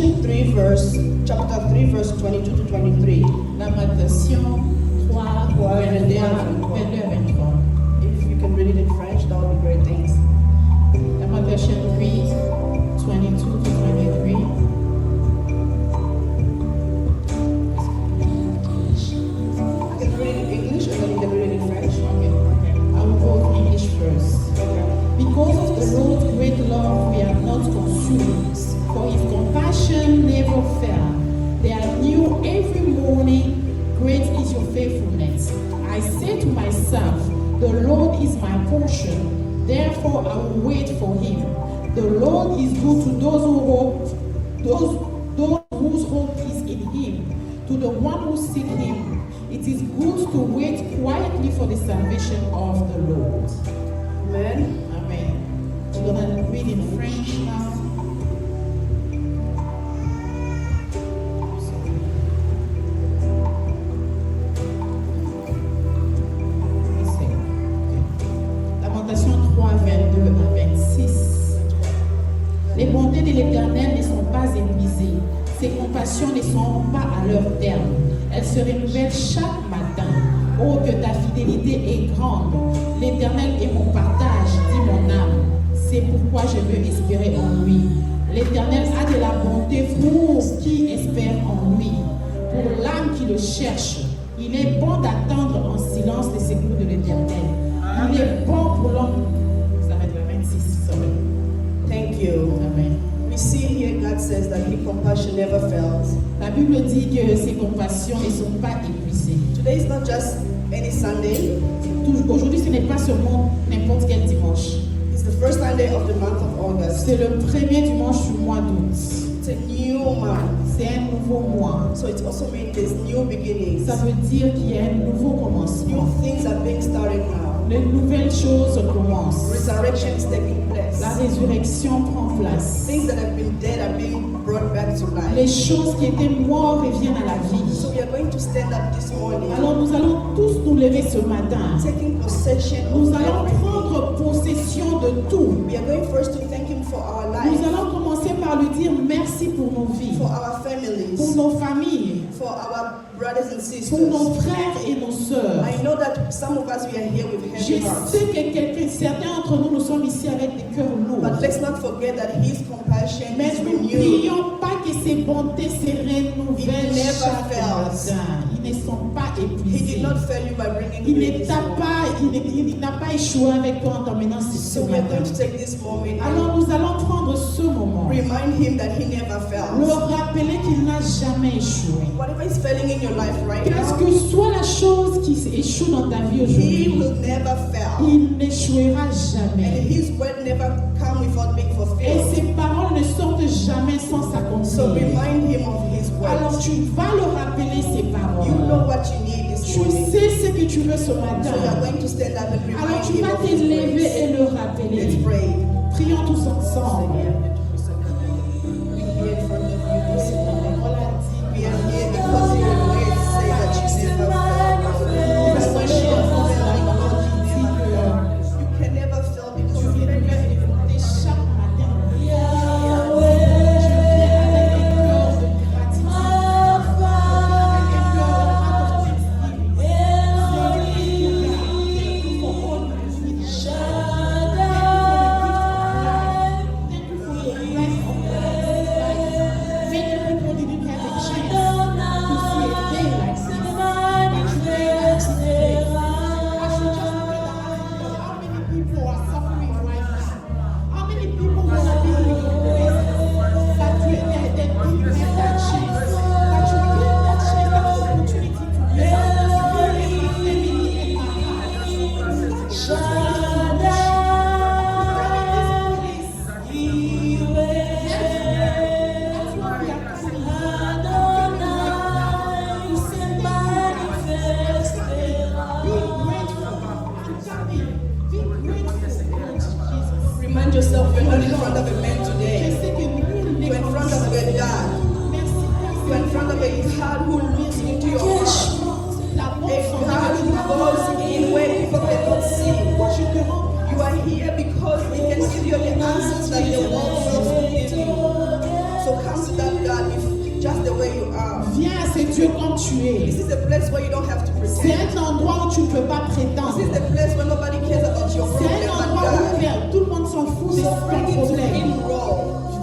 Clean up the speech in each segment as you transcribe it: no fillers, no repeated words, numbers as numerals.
Lamentation 3 chapter 3 verse 22 to 23. Lamentation 3, 22 à 23. If you can read it in French, that would be great. Thanks. Lamentation 3, 22 to 23. I can read it in English and then you can read it in French. Okay. I will go English first. Okay. Because of the Lord's great love, we are not consumed, for his compassion never fail. They are new every morning. Great is your faithfulness. I say to myself, the Lord is my portion, therefore I will wait for him. The Lord is good to those who hope, those whose hope is in him. To the one who seek him, it is good to wait quietly for the salvation of the Lord. Amen. Amen. We're going to read in French now. Lamentation 3, 22 à 26. Les bontés de l'Éternel ne sont pas épuisées. Ses compassions ne sont pas à leur terme. Elles se renouvellent chaque matin. Oh, que ta fidélité est grande. L'Éternel est mon partage, dit mon âme. C'est pourquoi je veux espérer en lui. L'Éternel a de la bonté pour qui espère en lui. Pour l'âme qui le cherche, il est bon d'attendre en silence les secours de l'Éternel. Il est bon pour l'homme. Ça va être le 26, sorry. Thank you. Amen. We see here God says that his compassion never fails. La Bible dit que ses compassions ne sont pas épuisées. Today is not just any Sunday. Aujourd'hui, ce n'est pas seulement n'importe quel dimanche. It's the first Sunday of the month of August. C'est le premier dimanche du mois d'août. It's a new month. C'est un nouveau mois. So it also means there's new beginnings. Ça veut dire qu'il y a un nouveau commencement. New things are being started now. De nouvelles choses commencent. Resurrection is taking place. La résurrection prend place. Things that have been dead are being brought back to life. Les choses qui étaient mortes reviennent à la vie. So we are going to stand up this morning, Alors nous allons tous nous lever ce matin. taking possession Nous of allons everything. prendre possession de tout. We are going first to thank him for our Nous life, allons commencer par lui dire merci pour nos vies, for our pour families, nos familles, for our brothers and pour nos sisters. frères et nos sœurs. I know that some of us we are here with Je heavy hearts, sais que certains d'entre nous, nous sommes ici avec des cœurs lourds. but let's not forget that his compassion Mais is nous renewed. n'oublions pas que ses bontés se renouvellent It never chaque fails. matin. Ils ne sont pas He épuisés. did not fail you by bringing Il you ne this t'a morning. pas, il n'a pas échoué avec toi en t'emmenant ce So we are matin. going to take this moment Alors and nous allons prendre ce moment, remind him that he never le fails. rappeler qu'il n'a jamais échoué. Whatever is failing in your life right Qu'est-ce now, que soit la chose qui échoue dans ta vie he aujourd'hui, will never fail. il n'échouera And jamais. his word never come without being Et fulfilled. ses paroles ne sortent jamais sans So s'accomplir. remind him of his Alors word. tu vas le rappeler ses You paroles. know what you need this Tu morning. sais ce que tu veux ce So we are matin. going to stand up and Alors remind tu him vas of te his lever ways. et le Let's rappeler. pray. Prions tous ensemble. We are here in front of you this morning. We are here because your word say that you never fail. Even when you are failing, God, you can never fail because you never fail. Chaque matin, tu viens avec un cœur de gratitude, avec un cœur de Remind yourself you're not in front of a man today. You're in front of a God. You're in front of a God who looks into your heart. A God who goes in where people cannot see. You are here because He can give you the answers that the world fails to give you. So come to that God just the way you are. Viens à ce Dieu comme tu This es. is a place where you don't have to C'est pretend. un endroit où tu ne peux pas This prétendre. is the place where nobody cares about your C'est problem un but endroit où God. tout le monde s'en fout de So bring ton it to problème. Him raw.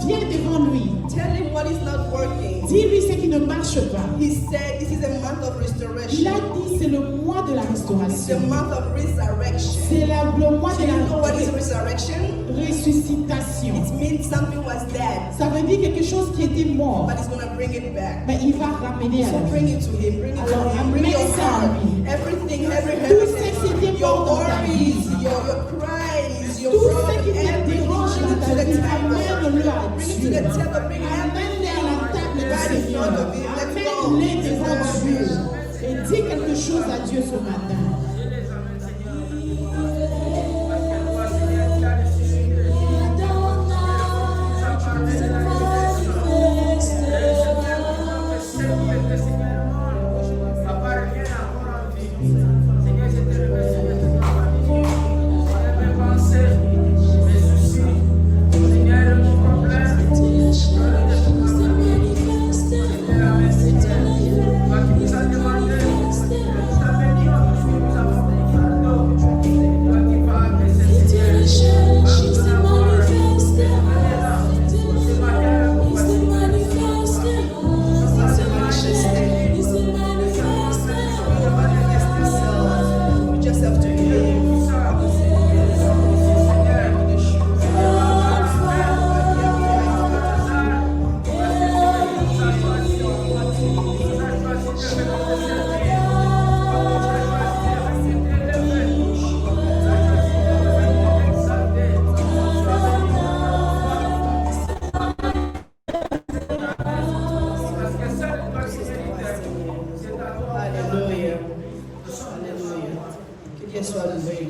Viens devant lui. Tell Him what is not working. Dis-lui ce qui ne marche pas. He said this is a month of Il restoration. a dit c'est le mois de la It's the restauration. month of resurrection. C'est le mois Do de you know what is la resurrection? ressuscitation. It means something was dead, Ça veut dire quelque chose qui était mort. but He's going to bring it back. Mais il va ramener à So la vie. bring it to Him, bring it to Alors, Him, bring your amène ça à heart, lui. everything, every Tout ce qui heaviness, était your mort dans ta worries, vie. your cries, your Tout ce problems, qui te everything, dérange bring it dans to ta the vie, table. amène-le à Bring it to Dieu. the table, bring Amène-le à la table du right in Seigneur. front of Him. Let's go. Amène-le devant Dieu. Et dis quelque chose à Dieu ce matin. You just have to believe. Alléluia. Alléluia. Que Dieu soit loué.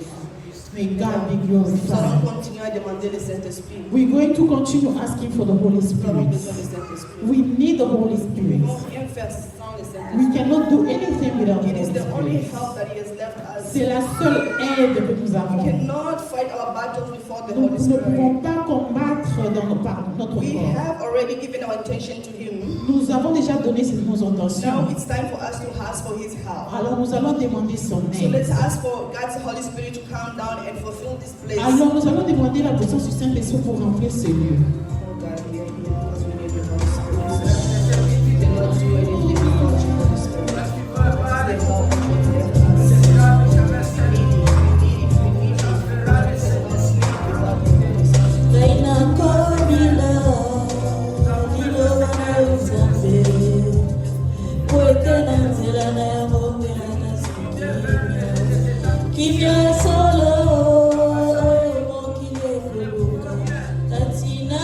May God be Nous glorified. allons continuer à demander le Saint-Esprit. We're going to continue asking for the Holy Nous avons Spirit. besoin du Saint-Esprit. We need the Holy Nous ne Spirit. pouvons rien faire sans le Saint-Esprit. We cannot do anything without the It is Holy the only Spirit. help that He has left us. C'est la seule aide que nous We avons. cannot fight our battles without the Nous Holy ne pouvons Spirit. pas combattre par notre We corps. have already given our attention to Him. Nous avons déjà donné nos Now intentions. it's time for us to ask for His help. Alors nous allons demander son So aide. let's ask for God's Holy Spirit to come down and fulfill this place. Alors nous allons demander la présence du Saint-Esprit pour remplir ce lieu. Oh God, we are here because we need your Holy Spirit. We cannot do anything without your Holy Spirit. It's the help that we need. We need it. We need it. We need it. We cannot sleep without the Holy Spirit. Reina Kabila, Nilo wanautambe, kweke na nzira na ya Mungu inasikia. Kimya solo, mokile fuluka, katina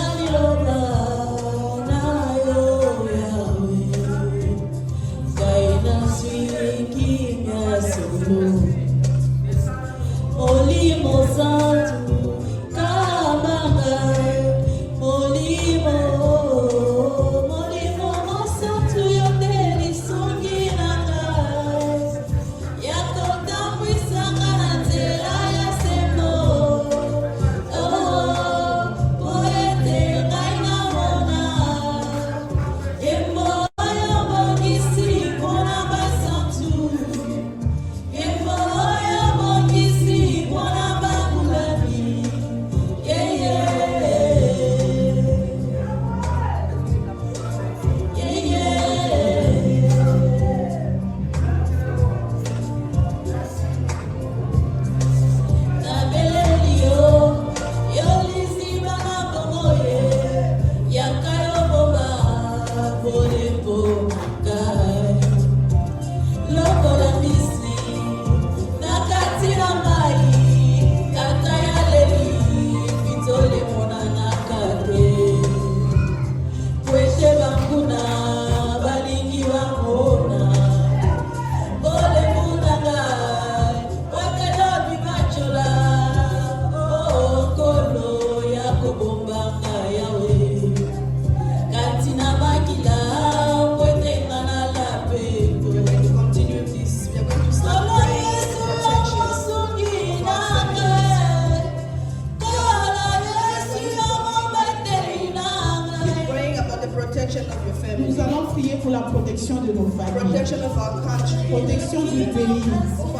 Nous allons prier pour la protection de nos familles, protection of our country, protection du pays, of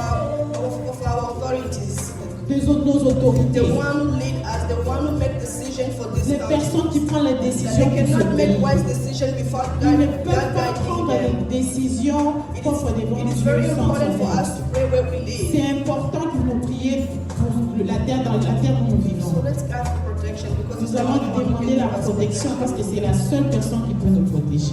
our authorities, nos autorités, the one who lead us, the one who make decision for this les country. personnes qui prennent les That décisions they pour ce cannot make pays. wise decisions without Ils ne God peuvent pas guiding prendre them. des décisions conformément It à is very Dieu sans important for son us to pray where we live. C'est important que nous prions pour la terre dans la terre où nous So vivons. let's ask for protection because it's Nous the allons only one who demander can la give us protection parce que c'est la seule personne qui peut nous protéger.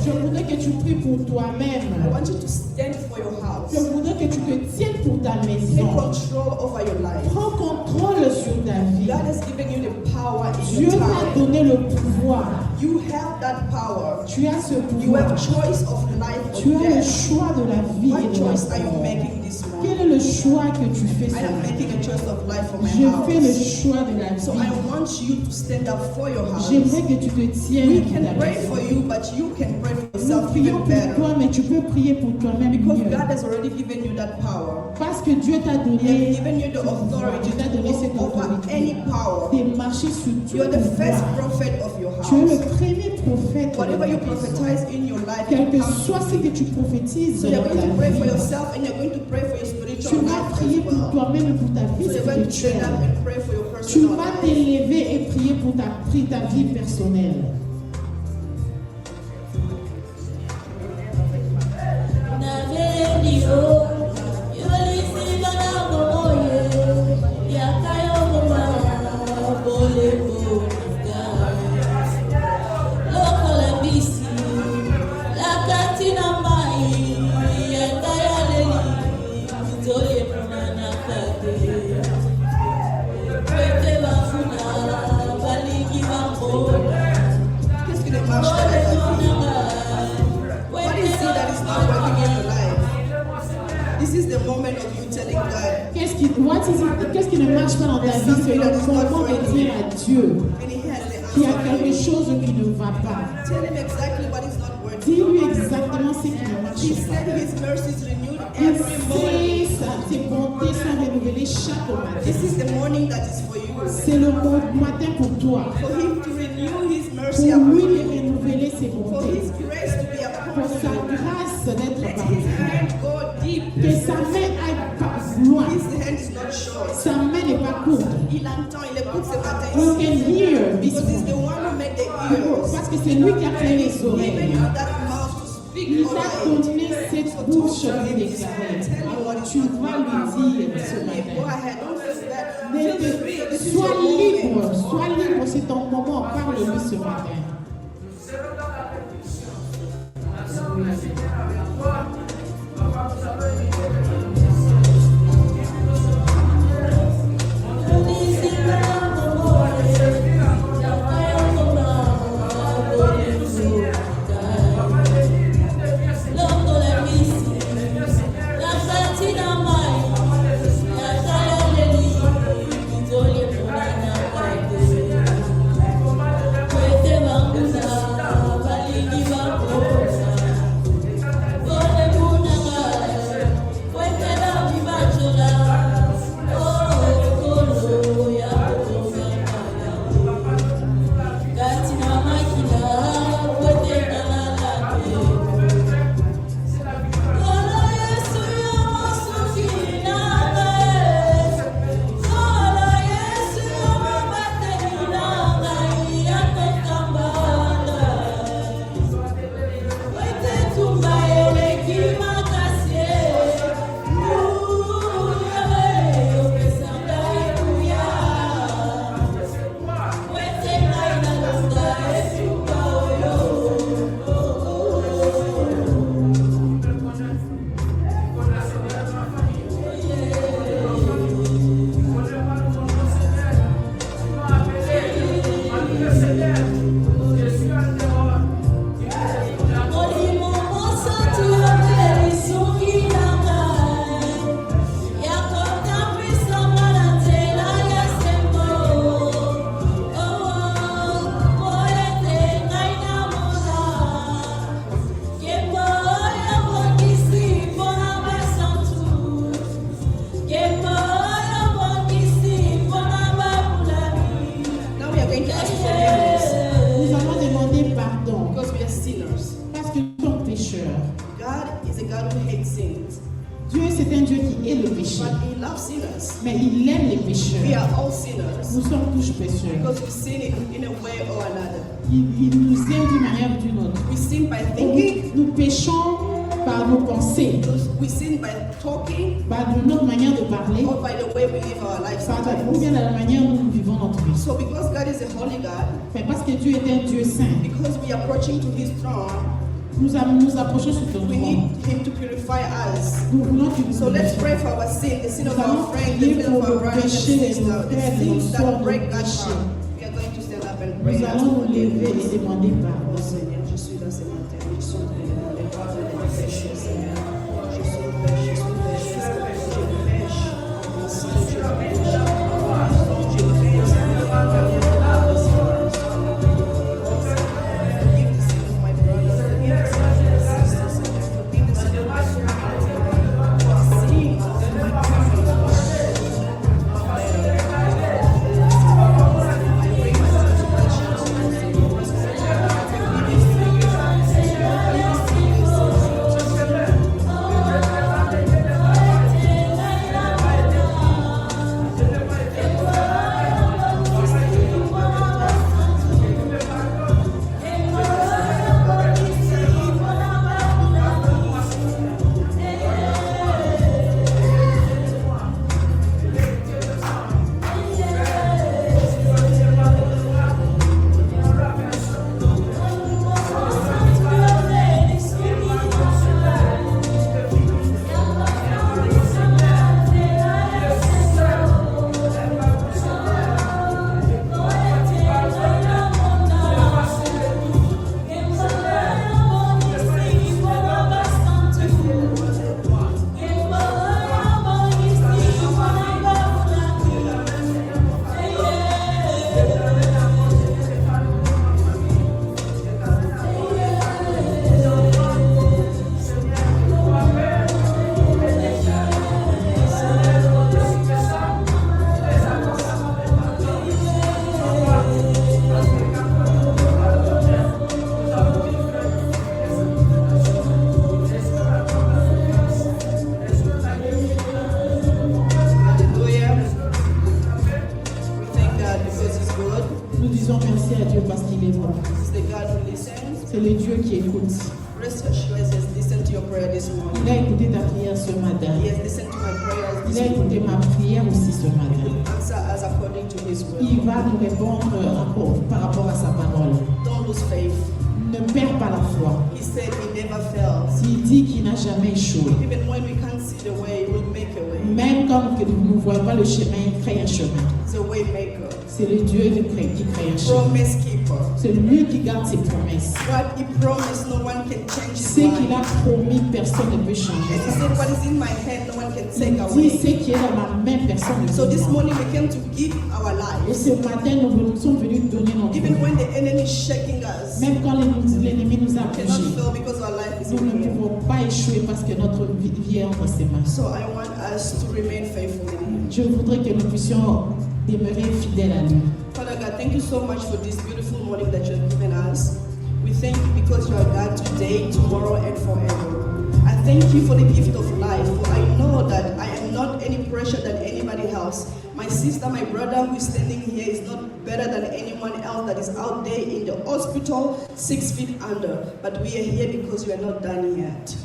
Je voudrais que tu pries pour toi-même. I want you to stand for your house. Je voudrais que tu te tiennes pour ta Take maison. control over your life. Prends contrôle sur ta vie. God has given you the power in Dieu your t'a time. donné le pouvoir. You have that power. Tu as ce You have pouvoir. choice of life Tu or as le death. choix de la vie What et de choice la are you mort. making this morning? Quel est le choix que tu fais I ce am matin? making a choice of life for my Je fais le house. choix de la So I vie. want you to stand up for your house. J'aimerais que tu te tiennes We pour can ta pray maison. for you, but you can pray for Nous yourself prions even pour better. toi, mais tu peux prier pour toi-même Because mieux. God has already given you that power. Parce que Dieu t'a He has donné given you the authority Dieu t'a to donné cette go over autorité any power. de marcher sur tout You are the first pouvoir. prophet of your Tu es le house. premier prophète de Whatever ta you maison. prophesize in your life, Quel it que comes soit to ce que you. tu prophétises So you're dans going ta to pray for vie, yourself and you're going to pray for your tu spiritual vas life prier as pour well. toi-même et pour ta vie So you're going to stand spirituelle. up and pray for your Tu personal vas life. t'élever et prier pour ta vie personnelle. Qu'est-ce qui ne marche pas dans ta vie? What is it that is not working in your life? This is the moment of you telling God. Qu'est-ce qui ne marche pas dans ta vie? C'est le moment de dire à Dieu And He has the qu'il y a answer for quelque you. chose qui ne va pas. Tell Him exactly what is not working. Dis-lui exactement ce qui ne He marche pas. said His mercies renewed Il every morning. sait, ses bontés sont renouvelées chaque matin. This is the morning that is for you. C'est le matin pour toi. For Him to renew His mercy Pour upon lui you. de renouveler ses For bontés. His grace to be Pour upon sa you. grâce d'être Let parmi His vous. hand go deep. Que sa main aille pas loin. His hand is not short. Sa main n'est pas courte. Il entend, il écoute ce matin. You can hear this Because He's the morning. one who made the ears. Parce que c'est lui qui a créé les Given oreilles. you that mouth to speak Il all t'a right. donné cette bouche de déclarer. Alors tu vas lui dire ce Go matin. ahead, don't feel bad. Feel free. This is Sois your moment. libre, sois libre, c'est ton moment. Parle-lui ce matin. pécheurs. God is a God who hates sins, Dieu, c'est un Dieu qui hait le péché. but He loves sinners. Mais il aime les We pécheurs. are all sinners Nous sommes tous pécheurs. because we sin in a way or another. Il nous aime d'une manière ou d'une autre. We sin by thinking, Nous péchons par nos pensées, we sin by talking, par de notre manière de parler, or by the way we live our lives ou sometimes. bien de la manière dont nous vivons notre vie. So because God is a holy God, Mais parce que Dieu est un Dieu saint, because we are approaching to His throne, nous approchons sur ton we trône. need Him to purify us. Nous voulons qu'il nous So let's purifie. pray for our sin, the sin of Nous allons our friends, prier the sin pour of our le brothers and péché de nos sisters, the frères, de nos things sœurs, that nos break God's péchés. heart. We are going to stand up and pray. Nous allons nous lever et demander Oh pardon. Seigneur, je suis dans ce matin, je suis dans les bras de tes péchés, Seigneur. Je suis péché, je pêche. Mon sang, je pêche. Je pêche, Seigneur. Forgive the sin of my brothers, forgive the sin of my sisters, Seigneur. Forgive the sin of my community. Sin of my parents. I bring my situation to you, Seigneur. Hallelujah. We thank God because He's good. Nous disons merci à Dieu parce qu'il est bon. He's the God who listens. C'est le Dieu qui écoute. Rest assured, He has listened to your prayer this morning. Il a écouté ta prière ce matin. He has listened to my prayers Il this a écouté morning. ma prière aussi ce He matin. will answer us according to His Il will. va nous répondre par rapport à sa parole. Don't lose faith. Ne perds pas la foi. He said He never fails. S'il dit qu'il n'a jamais échoué, Even when we can't see the way, He will make a way. même quand nous ne voyons pas le chemin, il crée un chemin. He's a way maker, C'est le Dieu qui crée un chemin. promise keeper. C'est lui qui garde ses promesses. What He promised, no one can change His Ce qu'il mind. a promis, personne ne peut changer. And He said, what is in my hand, no one can take Il dit away. ce qui est dans ma main, personne ne So peut this prendre. morning we came to give our Et lives. ce matin, nous sommes venus donner notre Even vie. when the enemy is shaking us, Même quand l'ennemi nous a we cannot bougé, fail because our life is nous in ne Him. pouvons pas échouer parce que notre vie est entre ses mains. So I want us to remain faithful in Him. Je voudrais que nous puissions demeurer fidèles à lui. Father God, thank you so much for this beautiful morning that you have given us. We thank you because you are God today, tomorrow, and forever. I thank you for the gift of life, for I know that I am not any pressure than anybody else. My sister, my brother who is standing here is not better than anyone else that is out there in the hospital 6 feet under. But we are here because we are not done yet.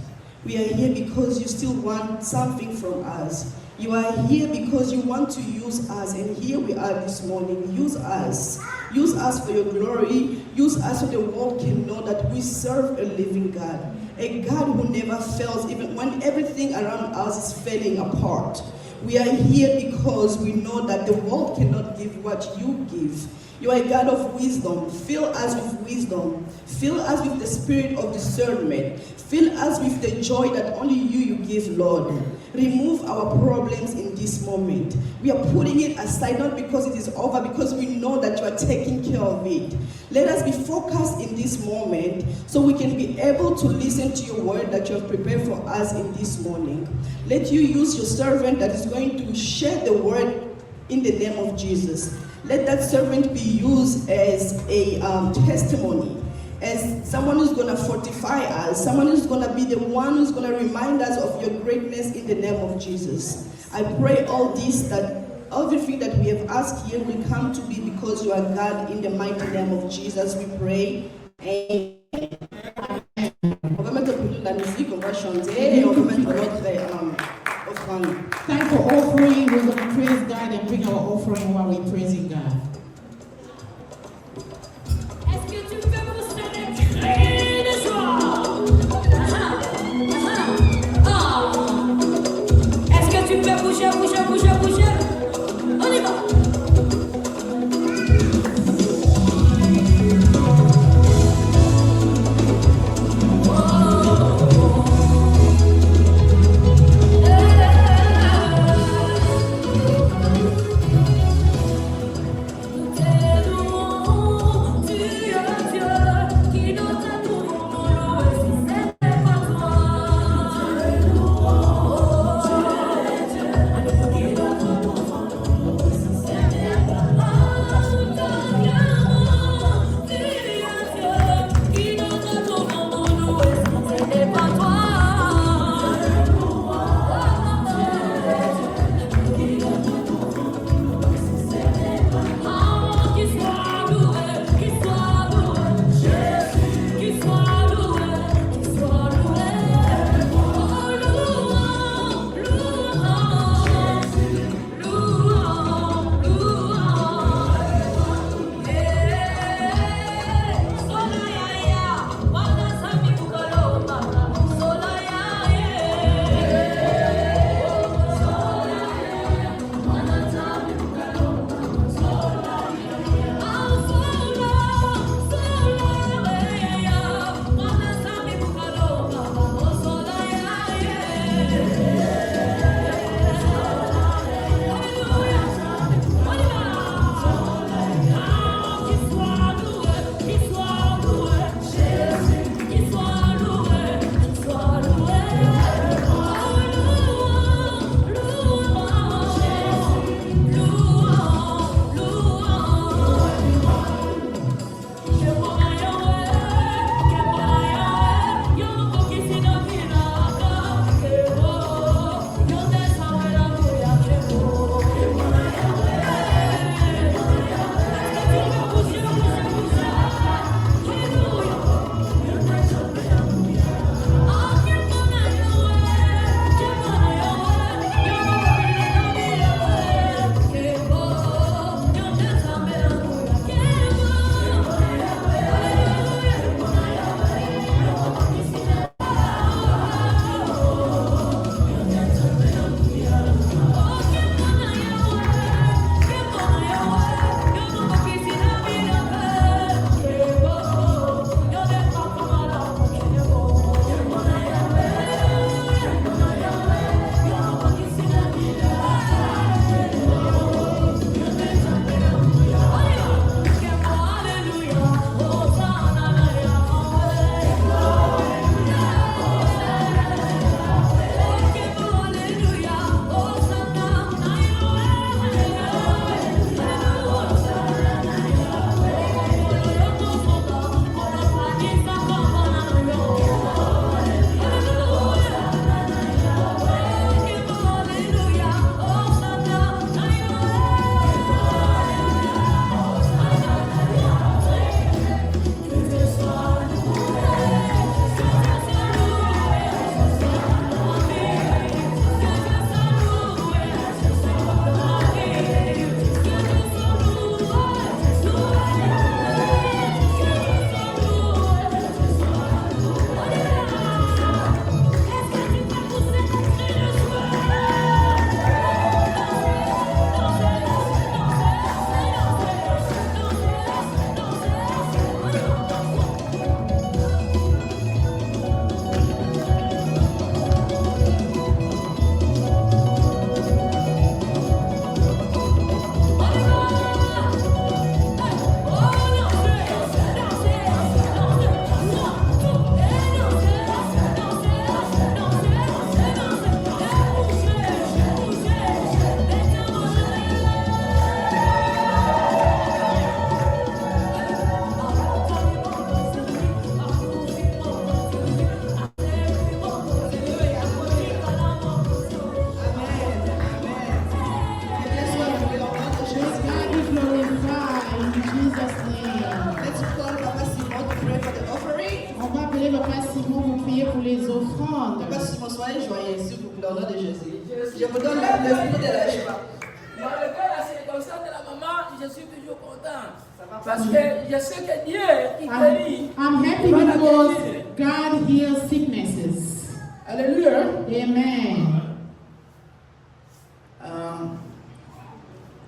We are here because you still want something from us. You are here because you want to use us, and here we are this morning. Use us. Use us for your glory. Use us so the world can know that we serve a living God. A God who never fails, even when everything around us is falling apart. We are here because we know that the world cannot give what you give. You are a God of wisdom. Fill us with wisdom. Fill us with the spirit of discernment. Fill us with the joy that only you give, Lord. Remove our problems in this moment. We are putting it aside not because it is over, because we know that you are taking care of it. Let us be focused in this moment so we can be able to listen to your word that you have prepared for us in this morning. Let you use your servant that is going to share the word in the name of Jesus. Let that servant be used as a testimony, as someone who's going to fortify us, someone who's going to be the one who's going to remind us of your greatness in the name of Jesus. I pray all this, that everything that we have asked here will come to be because you are God. In the mighty name of Jesus we pray. Amen. On va mettre un peu de la musique, on va chanter et on va mettre notre offrande. Time for offering. We're going to praise God and bring our offering while we're praising God. Est-ce que tu peux pousser des cris de joie? Est-ce que tu peux bouger, bouger, bouger, bouger? On y va! Simon, vous priez pour les offrandes. Papa Simon, soyez joyeux, s'il vous plaît, au nom de Jésus. Je vous donne l'esprit de la joie. Malgré la circonstance de la maman, je suis toujours content. Parce que je sais que Dieu, il guérit. I'm happy because God heals sicknesses. Alléluia. Amen.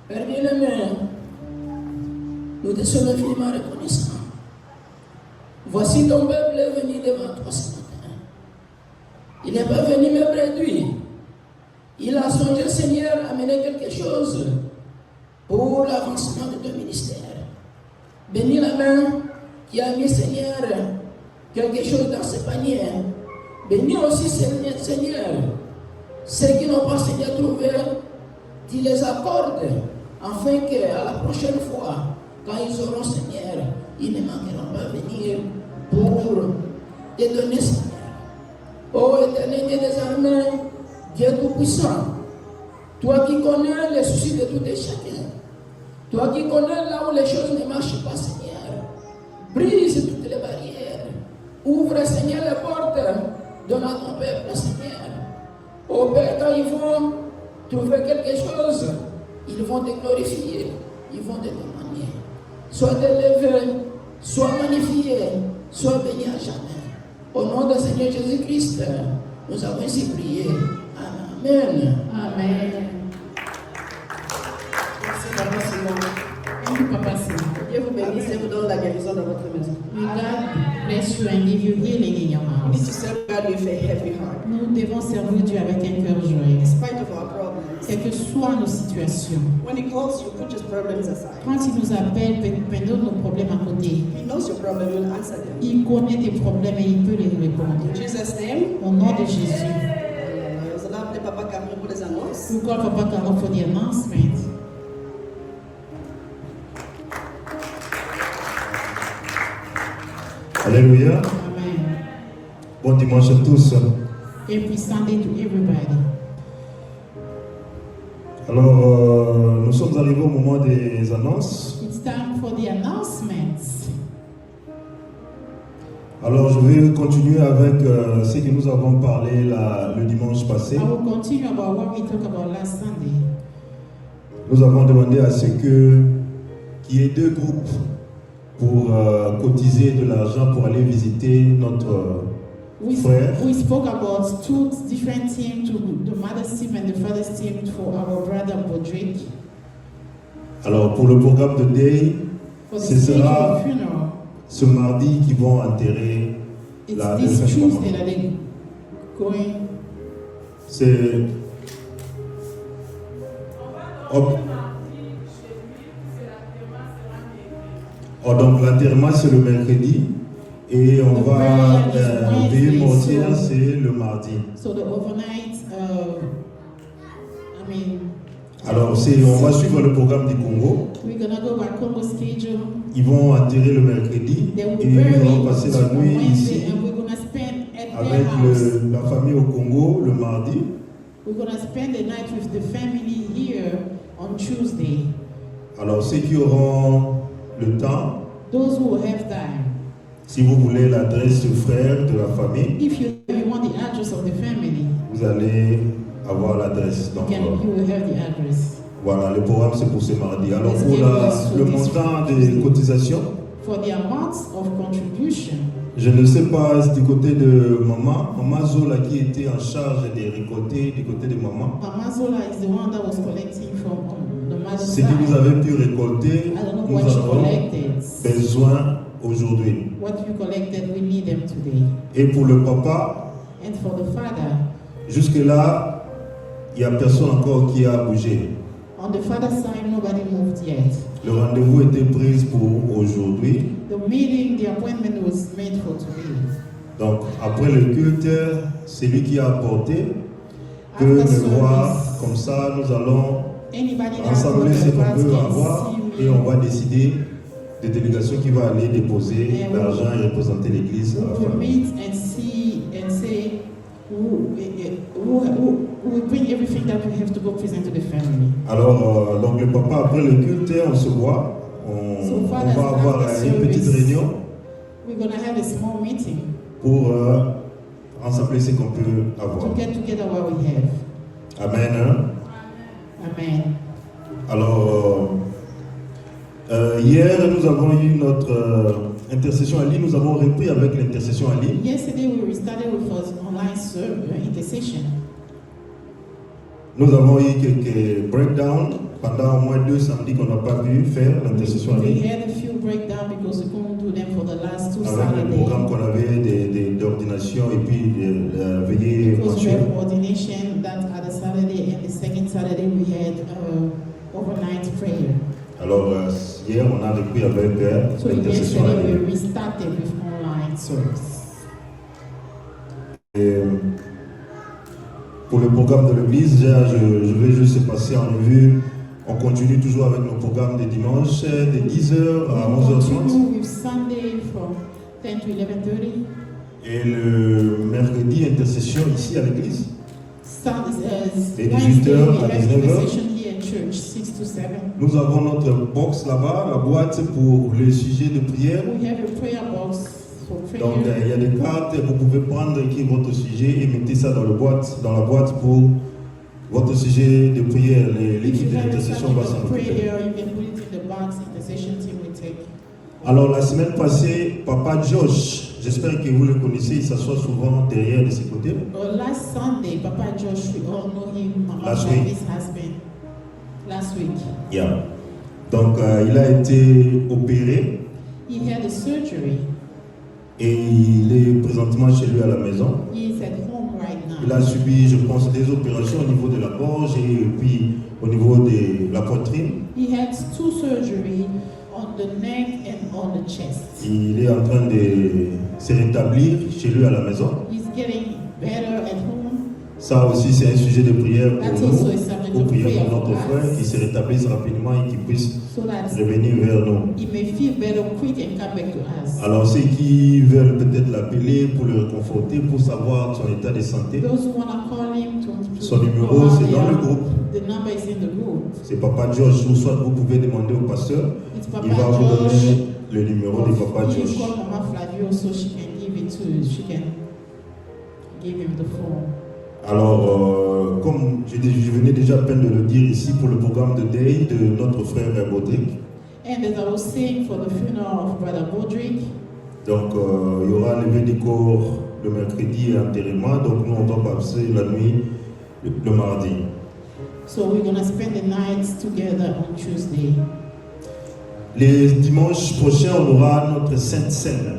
Père bien-aimé, nous te sommes infiniment reconnaissants. Voici ton peuple est venu devant toi ce matin. Il n'est pas venu me réduire. Il a songé, Seigneur, à mener quelque chose pour l'avancement de ton ministère. Bénis la main qui a mis, Seigneur, quelque chose dans ce panier. Bénis aussi, Seigneur, ceux qui n'ont pas, Seigneur, trouvé, tu les accordes, afin qu'à la prochaine fois, quand ils auront, Seigneur, ils ne manqueront pas venir pour te donner, Seigneur. Ô éternel Dieu des armées, Dieu tout-puissant, toi qui connais les soucis de tout et chacun, toi qui connais là où les choses ne marchent pas, Seigneur, brise toutes les barrières, ouvre, Seigneur, les portes, donne à ton peuple, Seigneur. Ô Père, quand ils vont trouver quelque chose, ils vont te glorifier, ils vont te demander. Sois élevé, sois magnifié, sois béni à jamais. Au nom de Seigneur Jésus-Christ, nous avons ainsi prié. Amen. Amen. Merci, Papa Simon. Thank you, Papa Simon. Dieu vous bénisse et vous donne la guérison dans votre maison. May God bless you and give you healing in your We need to house. serve God with a happy heart. Nous devons servir Dieu avec un cœur joyeux. In spite of our problems. Quelles que soient nos situations. When He calls you, put your problems aside. Quand il nous appelle, pendant nos problèmes à côté, He knows your problem, He will answer them. il connaît tes problèmes et il peut les répondre. In Jesus' name. Au nom de Jésus. Nous allons appeler Papa Carmen pour les annonces. We call Papa Carol for the announcement. Alléluia. Amen. Bon dimanche à tous. Every Sunday to everybody. Alors, nous sommes arrivés au moment des annonces. It's time for the announcements. Alors, je vais continuer avec ce que nous avons parlé le dimanche passé. I will continue about what we talked about last Sunday. Nous avons demandé à ce qu'il y ait deux groupes pour cotiser de l'argent pour aller visiter notre frère. We spoke about two different teams, the mother's team and the father's team for our brother Bodrick. Alors, pour le programme de Day, For the ce stage sera of funeral, ce mardi qu'ils vont enterrer it's la this défunte maman. Tuesday that they're going. C'est donc l'enterrement c'est le mercredi et on va veiller mortière c'est le mardi. So the overnight, Alors on va suivre le programme du Congo. we're gonna go by Congo schedule. Ils vont enterrer le mercredi They will et bury ils vont it passer on la nuit Wednesday, ici and we're gonna spend at avec their house. la famille au Congo le mardi. We're gonna spend the night with the family here on Tuesday. Alors ceux qui auront le temps, Those who have time, si vous voulez l'adresse du frère de la famille, if you want the address of the family, vous allez avoir l'adresse. Donc, you will have the address. voilà, le programme c'est pour ce mardi. Alors Let's pour give us le this montant des Tuesday. cotisations, For the amount of contribution, je ne sais pas du côté de maman Zola qui était en charge des récoltés du côté de maman. Mama Zola is the one that was collecting from the mother's Ce que vous side. avez pu récolter, I don't know nous what you avons collected. besoin aujourd'hui. What you collected, we need them today. Et pour le papa, And for the father, jusque-là, il n'y a personne encore qui a bougé. on the father's side, nobody moved yet. Le rendez-vous était pris pour aujourd'hui. The meeting, the appointment was made for today. Donc, après le culte, celui qui a apporté peut After me voir. service, Comme ça, nous allons anybody that rassembler ce qu'on peut can avoir see et on me. va décider des délégations qui vont aller déposer Et l'argent et représenter l'église à la We will famille. meet and see and say who will bring everything that we have to go present to the family. Alors, donc le papa, après le culte, on se voit. On So, va fathers, avoir after une petite service, réunion We're going to have a small meeting pour rassembler ce qu'on peut avoir. to get together what we have. Amen. Hein? Amen. Alors, hier, nous avons eu notre intercession en ligne. Nous avons repris avec l'intercession en ligne. Yesterday we started with our online intercession. Nous avons eu quelques breakdowns pendant au moins 2 samedis qu'on n'a pas pu faire l'intercession en We ligne. had a few breakdowns because we couldn't do them for the last 2 Avec le programme Saturdays. qu'on avait d'ordination et puis de la veillée Because we mensuelle. have ordination that other Saturday, and the second Saturday we had overnight prayer. Alors, hier, on a repris avec So l'intercession en yesterday ligne. we restarted with online service. Et pour le programme de l'église, je vais juste passer en revue. On continue toujours avec nos programmes de dimanche, de 10h à We 11h30. continue with Sunday from 10 to 11:30. Et le mercredi, intercession ici à l'église. Wednesday, Et 18h we à have 19h. intercession here at church, 6 to 7. Nous avons notre box là-bas, la boîte pour les sujets de prière. We have a prayer box for Donc prayer. il y a des cartes, vous pouvez prendre écrire votre sujet et mettez ça dans la boîte pour votre sujet de prière. If L'équipe you have a d'intercession subject va s'en of occuper. prayer, you can put it in the box. Intercession team will take. Alors la semaine passée, Papa Josh, j'espère que vous le connaissez, il s'assoit souvent derrière de ses côtés. Last Sunday, Papa Josh, we all know him, Last like week. his husband. Last week, Yeah. Donc il a été opéré he had a surgery. et il est présentement chez lui à la maison. He is at home right Il now. a subi, je pense, des opérations au niveau de la gorge et puis au niveau de la poitrine. He had 2 surgeries on the neck and on the chest. Il est en train de se rétablir chez lui à la maison. He's getting better at home. Ça aussi, c'est un sujet de prière That's pour also nous. a subject Pour of prier prayer pour for notre frère qui us, se rétablisse rapidement et qui puisse so that revenir vers nous. he may feel better quick and come back to us. Alors, ceux qui veulent peut-être l'appeler pour le réconforter, pour savoir son état de santé, Those who want to call him to son numéro, know how c'est they dans le are, groupe. the number is in the group. C'est Papa Josh, ou soit vous pouvez demander au pasteur, It's Papa il va vous Josh. donner le numéro de Papa You Josh. call Mama Flavio so she can give it to she can give him the phone. Alors, comme je venais déjà à peine de le dire ici pour le programme de Day de notre frère Baudric, And as I was saying for the funeral of Brother Baudric, donc il y aura levé des corps le mercredi et enterrement, donc nous on doit passer la nuit le mardi. so we're gonna spend the nights together on Tuesday. Les dimanches prochains, on aura notre Sainte Seine.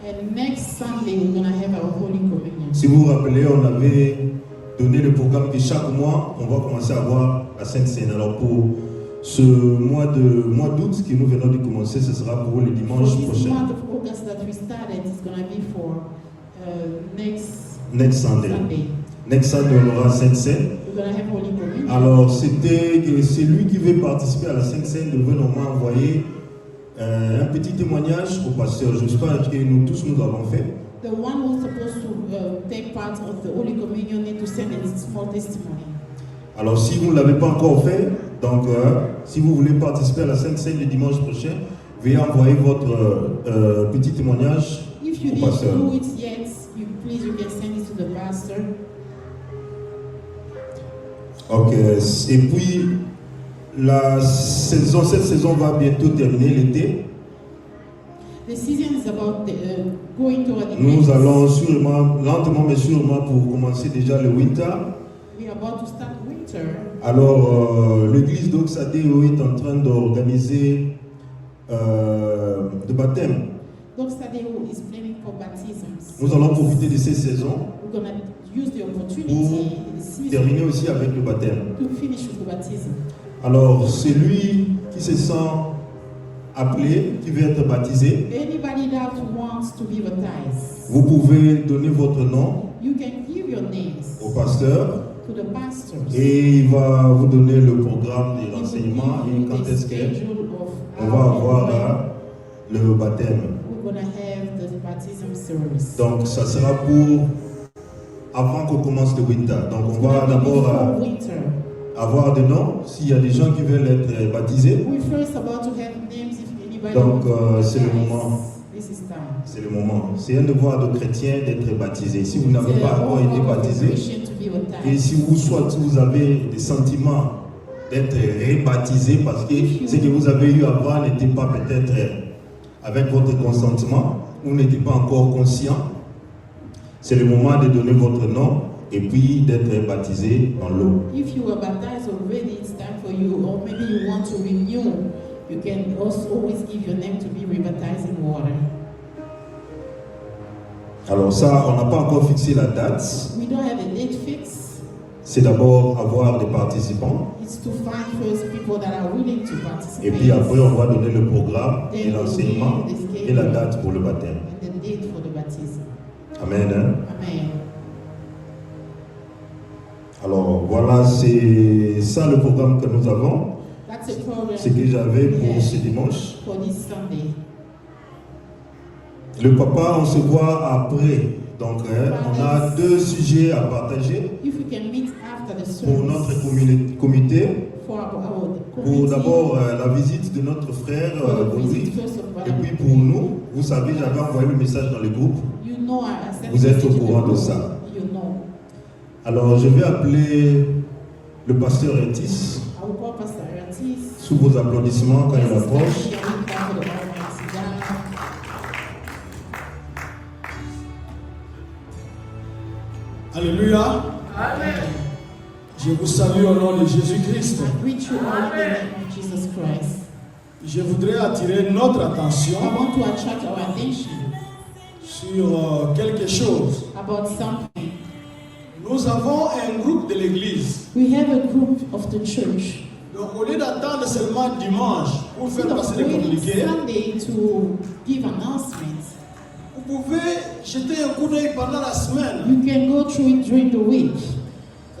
And next Sunday we're gonna have our Holy Communion. Si vous vous rappelez, on avait donné le programme que chaque mois, on va commencer à avoir la Sainte Seine. Alors pour ce mois d'août que nous venons de commencer, ce sera pour les For dimanches this prochains. month of August that we started, it's gonna be for Next Sunday. Sunday. Next Sunday, on aura Sainte Seine. We're gonna have Holy Communion. Alors, c'était que celui qui veut participer à la Sainte Seine devait normalement envoyer un petit témoignage au pasteur. J'espère que nous tous nous avons fait. The one who's supposed to take part of the Holy Communion need to send a small testimony. Alors, si vous ne l'avez pas encore fait, donc si vous voulez participer à la Sainte Seine le dimanche prochain, veuillez envoyer votre petit témoignage If you au didn't pasteur. do it yet, you can send it to the pastor. Ok. Et puis, cette saison va bientôt terminer, l'été. The season is about going toward the Nous end. allons sûrement, lentement mais sûrement, pour commencer déjà le winter. We are about to start winter. Alors, l'église d'Oxadeo est en train d'organiser de baptême. Dr. Sadeo is planning for baptisms. Nous allons profiter de ces saisons We're going to use the opportunity pour in the season terminer aussi avec le baptême. to finish with the baptism. Alors, celui qui se sent appelé, qui veut être baptisé, Anybody that wants to be baptized, vous pouvez donner votre nom you can give your names au pasteur to the pastors. et il va vous donner le programme de He will l'enseignement give et you quand the est-ce schedule of qu'on va avoir when le baptême. we're going to have the baptism service. Donc, ça sera pour avant qu'on commence le winter. Donc, on va d'abord Before winter. avoir des noms s'il y a des gens qui veulent être baptisés. We're first about to have names if anybody Donc, wants to be c'est le baptized. moment. This is time. C'est le moment. C'est un devoir de chrétien d'être baptisé. Si vous n'avez It's pas a encore été honor of a baptisé, Christian to be et baptized. si vous avez des sentiments d'être rebaptisé parce que ce que vous avez eu avant n'était pas peut-être avec votre consentement, vous n'étiez pas encore conscient, c'est le moment de donner votre nom et puis d'être baptisé dans l'eau. If you were baptized already, it's time for you, or maybe you want to renew. You can also always give your name to be rebaptized in water. Alors ça, on n'a pas encore fixé la date. We don't have a date fixed. C'est d'abord avoir des participants. It's to find first people that are willing to participate. Et puis après, on va donner le programme et l'enseignement et la date pour le baptême. And the date for the baptism. Amen. Hein? Amen. Alors voilà, c'est ça le programme que nous avons. That's a program Ce que j'avais pour ce dimanche. for this Sunday. Le papa, on se voit après. Donc, on a 2 sujets à partager If we can meet after the service pour notre comité. for our Pour community, d'abord la visite de notre frère for the Boudry. visit first of Et all, puis pour nous, vous savez, j'avais envoyé le message dans le groupe. you know, I sent Vous a êtes message au to the courant de group. ça. You know. Alors, je vais appeler le pasteur Etis I will call Pastor Atis. sous vos applaudissements quand il approche. Alléluia. Amen. Je vous salue au nom de Jésus-Christ. I greet you all in the name of Jesus Christ. Je voudrais attirer notre attention I want to attract our attention sur quelque chose. about something. Nous avons un groupe de l'église. We have a group of the church. Donc au lieu d'attendre seulement dimanche pour faire Instead passer of les waiting communiqués, Sunday to give announcements, vous pouvez jeter un coup d'œil pendant la semaine. you can go through it during the week.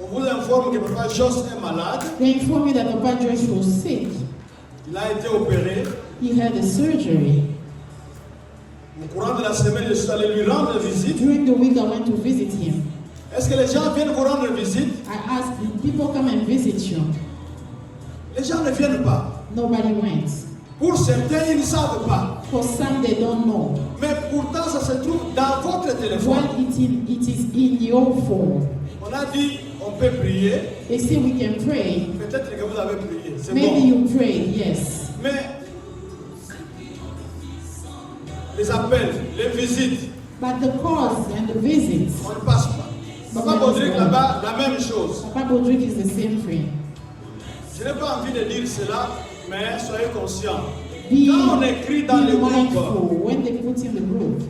On vous informe que Papa Joss est malade. They inform you that Papa Josh was sick. Il a été opéré. He had a surgery. Au courant de la semaine, je suis allé lui rendre visite. During the week, I went to visit him. Est-ce que les gens viennent vous rendre visite? I asked, did people come and visit you? Les gens ne viennent pas. Nobody went. Pour certains, ils ne savent pas. For some, they don't know. Mais pourtant, ça se trouve dans votre téléphone. Well, it is in your phone. On a dit, on peut prier. They say we can pray. Peut-être que vous avez prié. C'est Maybe bon. you prayed, yes. Mais les appels, les visites, But the calls and the visits, on ne passe pas. Papa Baudric là-bas, la même chose. Papa Baudric is the same thing. Je n'ai pas envie de dire cela, mais soyez conscients. Be, Quand on écrit dans le be groupe, mindful when they put in the group.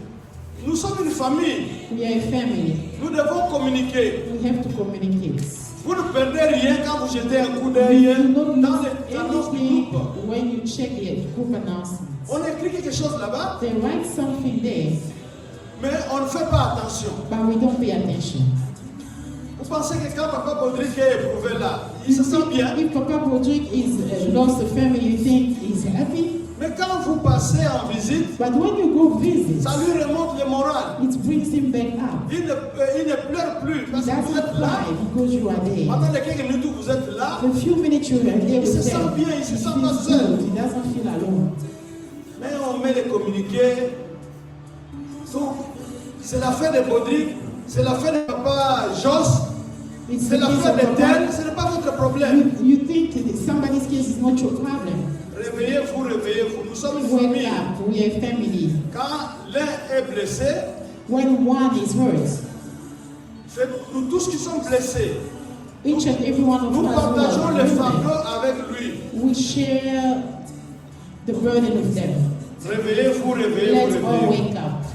nous sommes une famille. We are a family. Nous devons communiquer. We have to communicate. Vous ne perdez rien quand vous jetez un coup d'œil You don't dans lose les annonces du anything groupe. when you check the group announcements. On écrit quelque chose là-bas, They write something there, mais on ne fait pas attention. but we don't pay attention. Vous pensez que quand Papa Baudric est éprouvé là, il se sent bien. If Papa Baudric is lost a family, you think he's happy. Mais quand vous passez en visite, But when you go visit, ça lui remonte le moral. it brings him back up. Il ne pleure plus He parce que vous doesn't êtes là. cry because you are there. Pendant les quelques minutes où vous êtes là, The few minutes you are there il se with sent them, bien, il he se sent feels pas seul. good. He doesn't feel alone. Mais on met les communiqués. Donc, c'est l'affaire de Baudric, c'est l'affaire de Papa Joss, It's c'est the case l'affaire of de Papa. tel, ce n'est pas votre problème. You think that somebody's case is not your problem. Réveillez-vous, réveillez-vous. Nous sommes une Wake famille. up. We are a family. Quand l'un est blessé, When one is hurt, c'est nous tous qui sommes blessés. each and every one of Nous us partageons who le are fardeau women, avec lui. we share the burden with them. Réveillez-vous, réveillez-vous, Let's all réveillez-vous. wake up.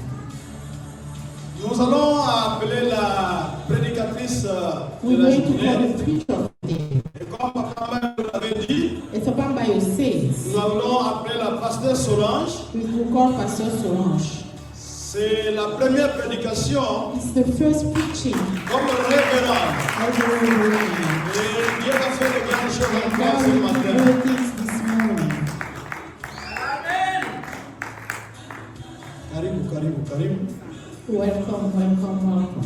Nous allons appeler la prédicatrice We're de la going to call journée. the preacher of the day. Et comme Papa Mike nous l'avait dit, As Papa Bayo says, nous allons appeler la pasteur Solange. we will call Pastor Solange. C'est la première prédication It's the first preaching comme révérend. of the Word. Et Dieu va faire de grandes choses And encore God ce will do matin. great things this morning. Karibu, karibu, karibu. Welcome, welcome, welcome.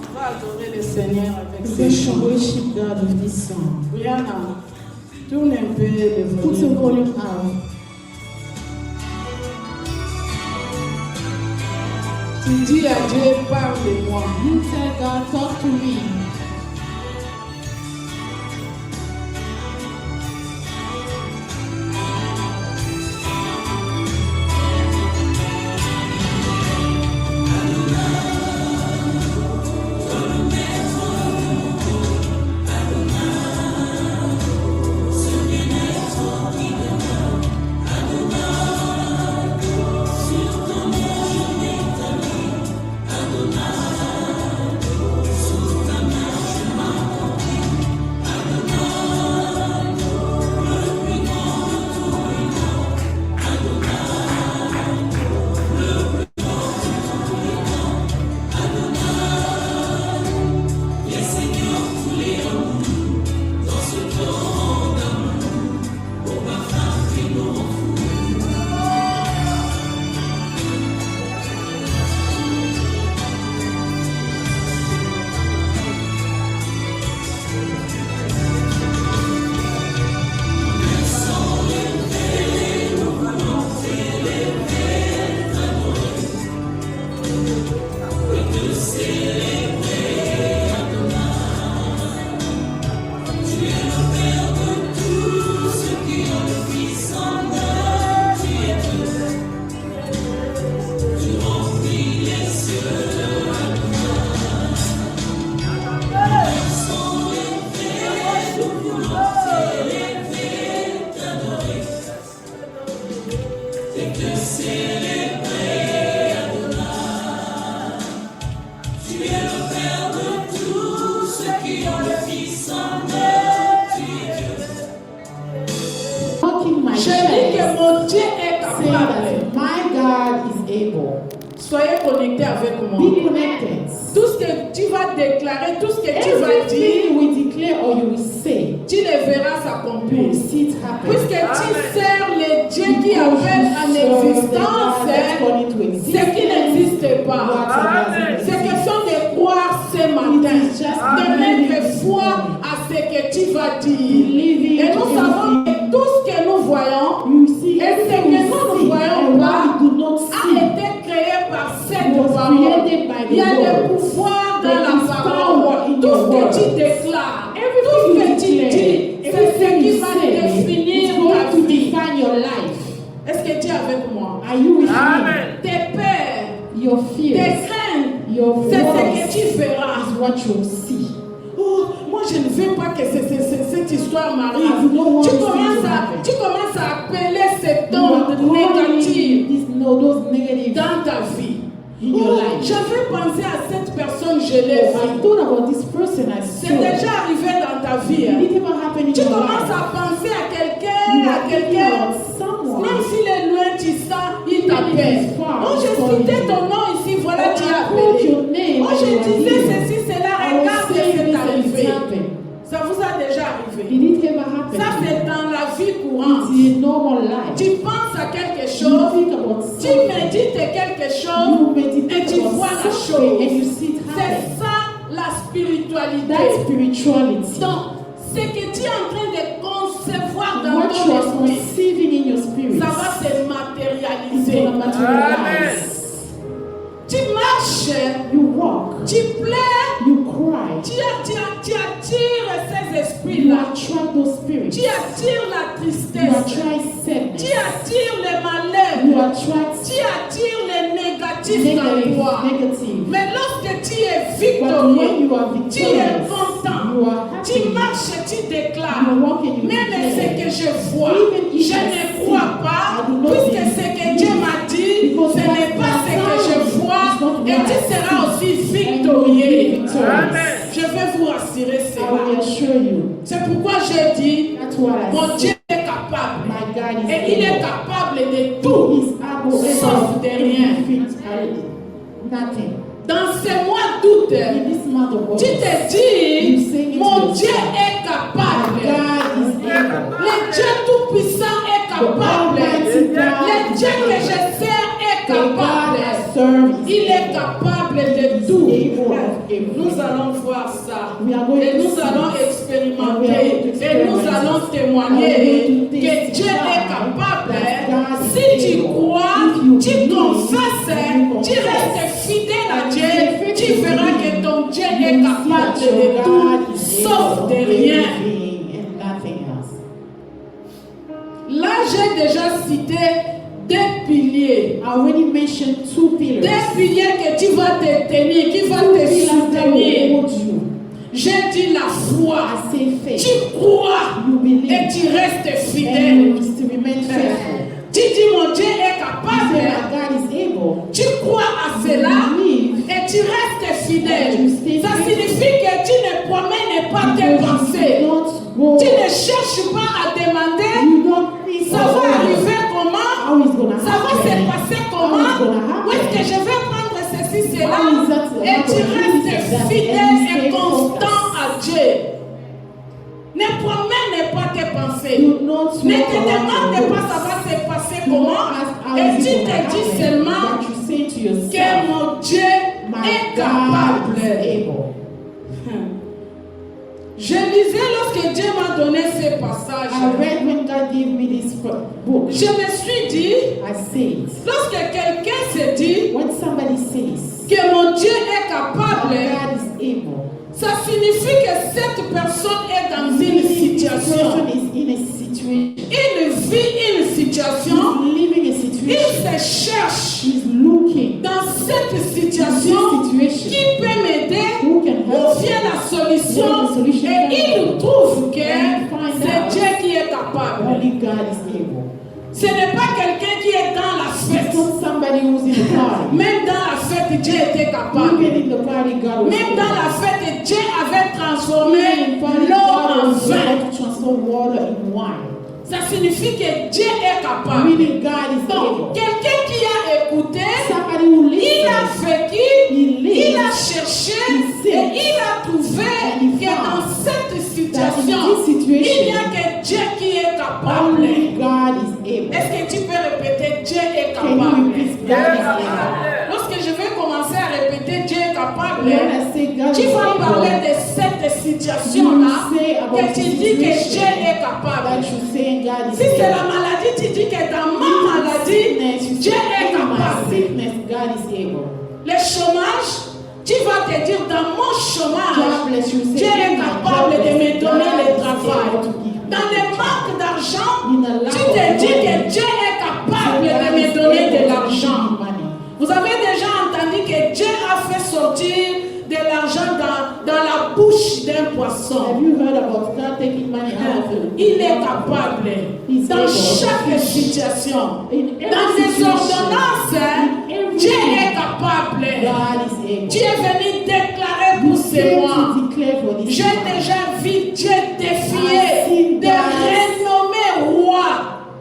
On va adorer le Seigneur avec We're ces going to chants. worship God with this song. Brianna, Tourne un peu le Put your volume. volume out. Tu dis à Dieu, parle de moi. You tell God, talk to me. Talking my J'ai dit que mon Dieu est say capable. that my God is able. Soyez connectés avec moi. Be connected. Tout ce que tu vas déclarer, tout ce que tu vas Everything dire, you will declare or you will say, tu le verras you s'accomplir. will see it happen. Puisque tu sers le Dieu qui appelle en existence ce qui n'existe pas. C'est question de croire ce matin, de mettre foi à ce que tu vas dire. Et nous savons que tout ce que nous voyons, You see, et ce que everything nous you ne see voyons and pas, what you do not a see été créé par cette was parole. created by the Il y a des word. pouvoirs dans There la is parole. power in Tout your ce que word. tu déclares, Everything tout ce you que tu declare, dis, c'est ce everything qui you va say définir is ta going to vie. define your life. Est-ce que tu es avec moi? Are you with Tes peurs, me? Your tes fears, craintes, your c'est ce worries que tu verras. is what you see. Oh, moi je ne veux pas que cette histoire I m'arrive. don't want Tu this thing commences to à happen. appeler ces You are ondes négatives those negative dans ta vie. in your Oh, life. j'avais pensé à cette personne, je l'ai I vue. thought about this person I C'est saw. déjà arrivé dans ta vie. It Hein. didn't even happen in Tu your commences life. à penser à You quelqu'un, à are thinking quelqu'un. about someone. Même s'il est loin, tu sens, il Even if t'appelle. it's far, Oh, j'ai it's calling cité you. ton nom ici, voilà, tu I as called appelé. your name Oh, when je you were disais here. ceci, cela, I was regarde ce qui saying est this and arrivé. it happened. Ça vous a déjà arrivé. Did it ever happen? Ça, c'est dans la vie It's courante. in normal life. Tu penses à quelque You chose, think about tu something. médites quelque You chose meditate et tu about vois la something and you chose. see it C'est happen. ça la spiritualité. That's spirituality. Donc, ce que tu es en train de concevoir dans What you ton are esprit, conceiving in your spirit ça va se is matérialiser. going to materialize. Tu marches, You walk, tu pleures, you cry, tu attires ces you esprits-là. attract those spirits. Tu attires la You tristesse. attract Tu sadness. attires les You malheurs. attract Tu attires les négatifs dans toi. negative. Mais lorsque tu es But when victorieux, you are tu es victorious, content. you are Tu happy. marches, tu You déclares. walk and you Même ce declare. que je vois, Even if je I ne see, crois pas, I do not puisque believe. ce que Dieu m'a dit, Because ce n'est what pas ce que I je found vois, is not et what tu I seras see. aussi And you will be victorieux. victorious. Je vais vous rassurer I will cela. assure you. C'est pourquoi j'ai dit, That's what mon I Dieu see. est capable. My God is Et il est able. capable de tout. He is able Sauf de rien. Nothing. Dans ce mois d'août, In this month of tu August, te You dis, sing it mon to Dieu yourself. est my capable. God is able. Le Dieu Tout-Puissant est capable. Almighty God Le is Dieu que able. je sers est The God capable. I serve is Il est able. capable He de is tout. able of everything. Nous allons voir ça. We are going Et to nous see. allons And we are expérimenter. going to Et nous experiment. allons And témoigner we are going to que Dieu testify est capable. that God is Si tu able. crois, If you tu believe, confesses, you tu confess, restes fidèle à and Dieu, you tu verras que ton Dieu est you capable see that your de God tout, is sauf able de of rien. everything and nothing else. Là, j'ai déjà cité des piliers. I already mentioned two pillars. Des piliers que tu vas te tenir, qui va Two te pillars that will soutenir. hold you. J'ai dit la foi. I say faith. Tu crois You believe. et tu restes And fidèle. you still remain faithful. Tu dis mon Dieu est You capable. say that God is able. Tu crois à cela You believe. et tu restes fidèle. You stay Ça faithful. signifie que tu ne promènes pas tes Because pensées. you don't go. Tu ne cherches pas à demander You don't think ça of va God. arriver comment, How is gonna ça va se happen? passer How is comment, gonna happen? où est-ce que je vais prendre ceci, How is cela, that et tu happen? restes That fidèle and you et stay constant focused. à Dieu. Ne promène pas tes pensées. Do not Ne walk te around demande your pas thoughts. ça va se passer Do not comment, ask how et is tu it gonna te dis happen, seulement but you say to yourself, que mon Dieu my est God capable. is able. Je lisais lorsque Dieu m'a donné ce passage. I read when God gave me this book. Je me suis dit, I said, lorsque quelqu'un se dit when somebody says que mon Dieu est that capable, God is able, ça signifie que cette personne est dans une this situation. person is in a situation, Il vit une situation, he's living a il situation, se cherche he's looking dans cette in situation this situation. qui peut m'aider, Who can où help vient me? la solution, Where the solution et il comes. trouve que And find c'est out. Dieu qui est capable. Only God is able. Ce n'est pas quelqu'un qui est dans la It's fête. not somebody who's in the party. Même dans la fête, Dieu était capable. Even in the party, God was Même dans la able. fête, Dieu avait Even transformé in the party, l'eau God en was vin. able to transform water in wine. Ça signifie que Dieu est capable. Meaning God is Donc, able. quelqu'un qui a écouté, Somebody who il a listens, vécu, he lives, il a cherché he et seeks, il a trouvé and he que found dans cette that situation, in this il n'y situation, a que Dieu qui est capable. only God is able. Est-ce que tu peux répéter Dieu est Can you capable? repeat God is able? Lorsque je vais commencer à répéter Dieu est capable, When I say God tu is vas parler able, de cette situation-là, you say about que tu dis que situation Dieu est capable. that you say God is Si c'est able. la maladie, tu dis que dans ma maladie, Sickness, Dieu est in my capable. sickness, God is able. Le chômage, tu vas te dire dans mon chômage, Jobless, you say, Dieu est in my capable de jobless, me donner God le is travail. able to give me Dans le the manque job. d'argent, In a lack tu of te dis money, que Dieu est capable God de is me donner able de to l'argent. give me money. Vous avez déjà entendu que Dieu a fait sortir de l'argent dans la bouche d'un Have poisson. you heard about God taking money out of the Il est capable He's dans able. chaque situation. In every Dans les situation, ordonnances, in every Dieu situation, est capable. God is able. Tu es venu déclarer You pour came ces mois. to declare for this J'ai month. déjà vu Dieu I've défier seen des God renommés rois.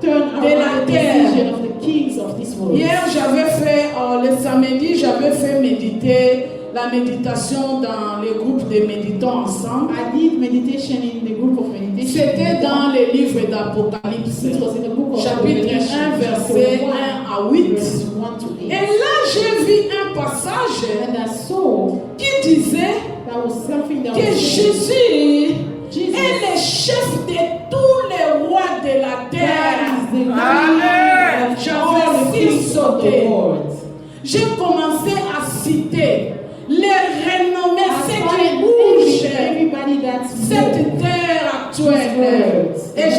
turn de la around the terre. decision of the kings of this world. Hier, j'avais fait, le samedi, j'avais fait méditer la méditation dans les groupes de méditants ensemble. I did meditation in the group of meditation. C'était dans le livre d'Apocalypse, It was in the book of chapitre Revelation, 1, chapter verset 1, 1 à 8. verses 1 to 8. Et là, j'ai vu un passage And I saw qui disait that was something that que was Jésus Jesus est le chef de tous les rois de la terre. is the king Amen. of all the kings of the world. J'ai commencé à citer les renommés, I ceux started qui naming bougent everybody that's cette terre actuelle. Et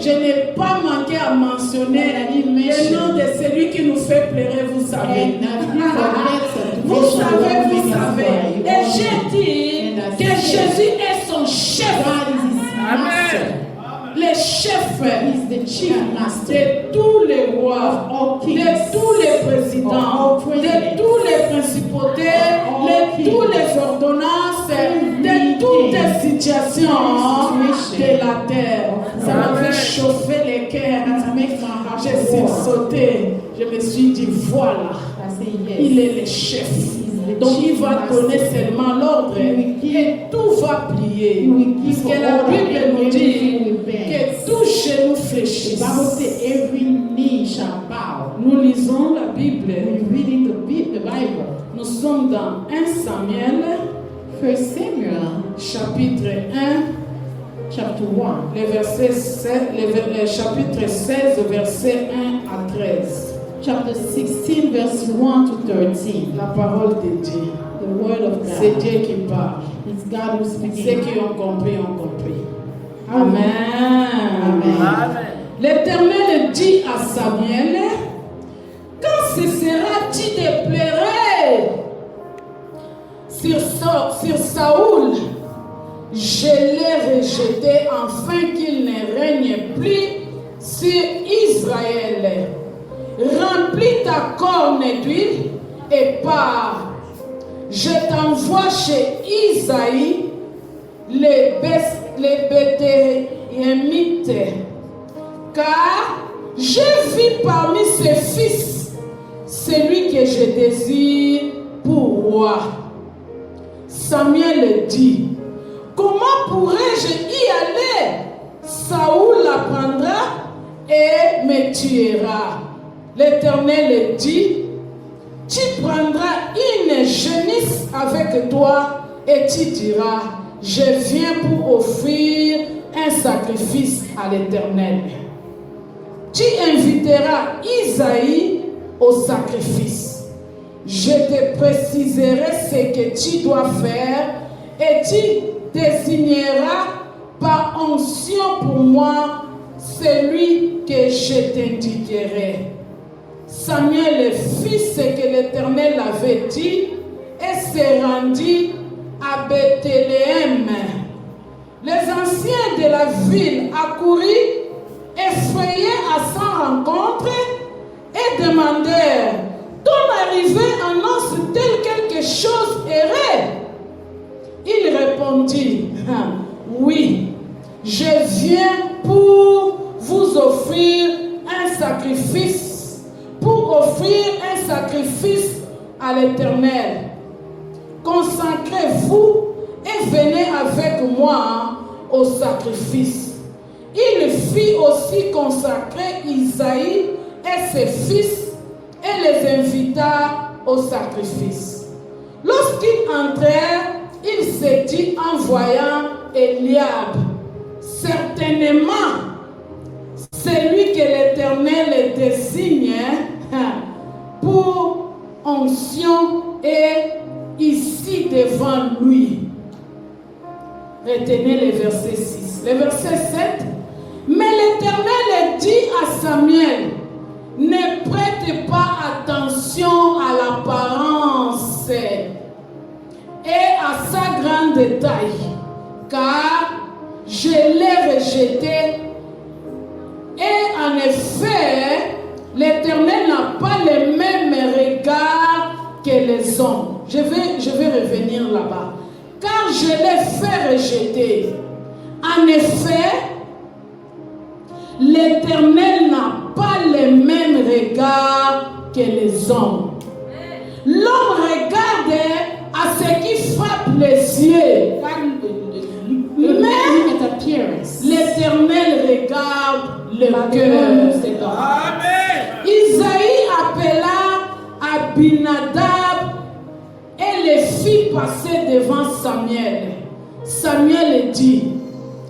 je n'ai pas manqué à mentionner le nom de celui qui nous fait pleurer, vous savez. Vous savez. Et j'ai dit que Jésus est son chef. God is his master. Le chef He's the chief master. de tous les rois, All de kings. tous les présidents, de tous les principautés, de toutes les ordonnances, de toutes les situations de la terre. Ça m'a fait chauffer les cœurs. Je suis sauté. Je me suis dit, voilà, I say yes. il est le chef. He's Donc il va donner seulement l'ordre et tout va plier. Puisque la Bible nous dit que tout genou fléchisse. Every knee shall bow. Nous lisons la Bible. We're reading the Bible. Nous sommes dans 1 Samuel, 1 Samuel, chapitre 1, chapter 1. Chapitre 16, verset 1 à 13. Chapter 16, verse 1 to 13. La parole de Dieu. The word of God. C'est Dieu qui parle. It's God who's Ceux speaking. qui ont compris, ont compris. Amen. Amen. Amen. L'Éternel dit à Samuel, quand cesseras-tu de pleurer sur Saoul? Je l'ai rejeté afin qu'il ne règne plus sur Israël. Remplis ta corne d'huile et pars. Je t'envoie chez Isaïe, les Béthélémites, car j'ai vu parmi ses fils celui que je désire pour roi. Samuel dit, comment pourrais-je y aller? Saoul l'apprendra et me tuera. L'Éternel dit, tu prendras une génisse avec toi et tu diras, je viens pour offrir un sacrifice à l'Éternel. Tu inviteras Isaïe au sacrifice. Je te préciserai ce que tu dois faire et tu désigneras par onction pour moi celui que je t'indiquerai. Samuel fit ce que l'Éternel avait dit et se rendit à Bethléem. Les anciens de la ville accoururent, effrayés à sa rencontre, et demandèrent, ton arrivée annonce tel quelque chose erré? Il répondit, oui, je viens pour vous offrir un sacrifice, à l'Éternel. Consacrez-vous et venez avec moi au sacrifice. Il fit aussi consacrer Isaïe et ses fils et les invita au sacrifice. Lorsqu'ils entrèrent, il se dit en voyant Eliab, certainement, celui que l'Éternel désigne pour onction est ici devant lui. Retenez le verset 6. Le verset 7. Mais l'Éternel dit à Samuel, ne prête pas attention à l'apparence et à sa grande taille, car je l'ai rejeté. Et en effet, l'Éternel n'a pas le même regard que les hommes. Je vais revenir là-bas. Car je l'ai fait rejeter. En effet, l'Éternel n'a pas le même regard que les hommes. L'homme regarde à ce qui frappe les yeux. Mais l'Éternel regarde le cœur. Amen. Isaïe appela Abinadab et les fit passer devant Samuel. Samuel dit,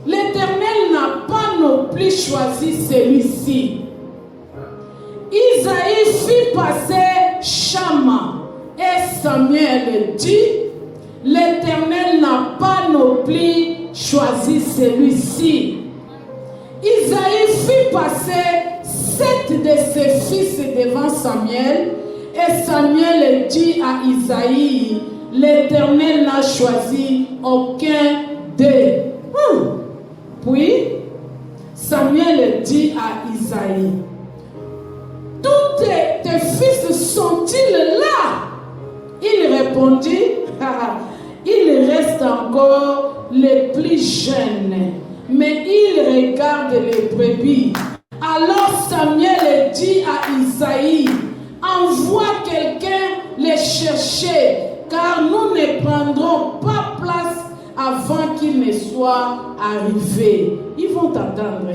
l'Éternel n'a pas non plus choisi celui-ci. Isaïe fit passer Shama et Samuel dit, l'Éternel n'a pas non plus choisi celui-ci. Isaïe fit passer 7 de ses fils devant Samuel et Samuel dit à Isaïe, l'Éternel n'a choisi aucun d'eux. Puis Samuel dit à Isaïe, tous tes fils sont-ils là? Il répondit, il reste encore les plus jeunes, mais il regarde les brebis. Alors Samuel dit à Isaïe, envoie quelqu'un les chercher, car nous ne prendrons pas place avant qu'il ne soit arrivé. Ils vont t'attendre.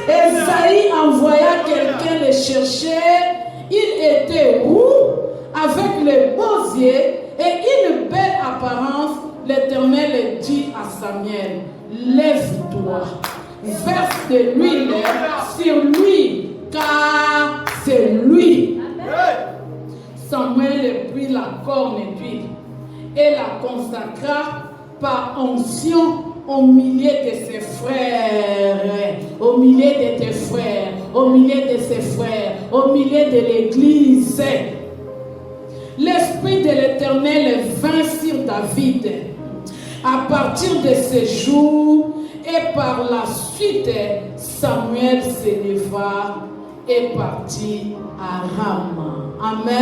Esaïe envoya quelqu'un les chercher. Il était roux, avec les beaux yeux et une belle apparence. L'Éternel dit à Samuel, lève-toi, verse de l'huile sur lui, car c'est lui. Samuel prit la corne d'huile et la consacra par onction au milieu de ses frères, au milieu de tes frères, au milieu de ses frères, au milieu de l'église. L'Esprit de l'Éternel vint sur David à partir de ce jour, et par la suite, Samuel s'éleva et partit à Rama. Amen.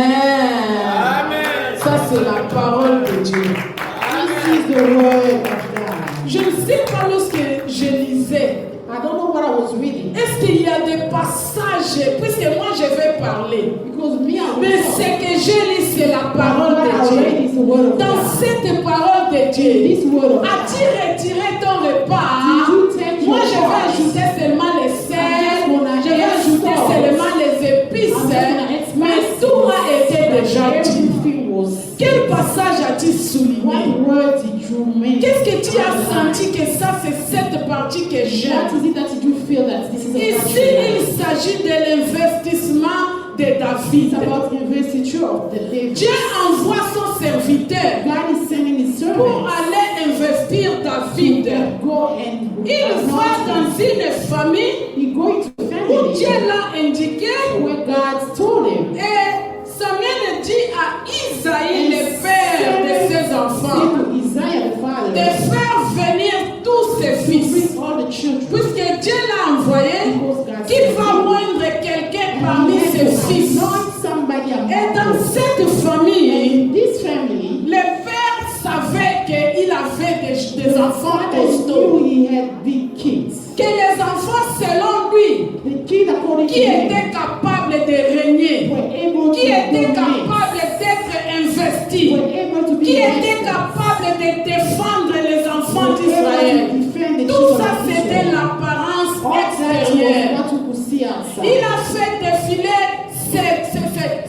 Amen. Ça, c'est la parole de Dieu. This is the word of God. Je ne sais pas lorsque je lisais. I don't know what I was reading. Est-ce qu'il y a des passages, puisque moi je vais parler, Because me, I mais was ce que j'ai lu, c'est la parole what I de read Dieu. is the word of Dans God. cette parole de Dieu, This word of God. as-tu retiré ton repas? Did you take Moi your je vais part? ajouter seulement les sels, je vais ajouter salt. seulement les épices, I'm just gonna add mais spices. tout a été déjà dit. Everything was. Quel passage as-tu souligné? What word did you make? Qu'est-ce que tu as senti que ça c'est cette partie que What j'aime? is it that did you feel that this is a Ici, il s'agit de l'investissement de David. It's about investiture of the David. Dieu envoie son serviteur God is sending his pour servant aller investir David. to go and Il va dans une famille he go into où family Dieu l'a indiqué where God told him. et Samuel dit à Isaïe, le père de ses Say enfants, to Isaiah the de father, faire venir tous ses fils. bring all the children. Puisque Dieu l'a envoyé, Because God qu'il sent va him. moindre quelqu'un parmi ses fils. Not somebody Et dans among cette famille, in this family, le père savait qu'il avait des enfants father costauds. knew he had big kids. Que les enfants, selon lui, The kid according qui to him étaient capables de régner, were able qui to étaient dominate, capables d'être investis, were able to be qui étaient invested, capables de défendre les enfants were able d'Israël. to defend the Tout children ça, of c'était Israel. l'apparence All that was extérieure. what you could see outside. Il a fait défiler ces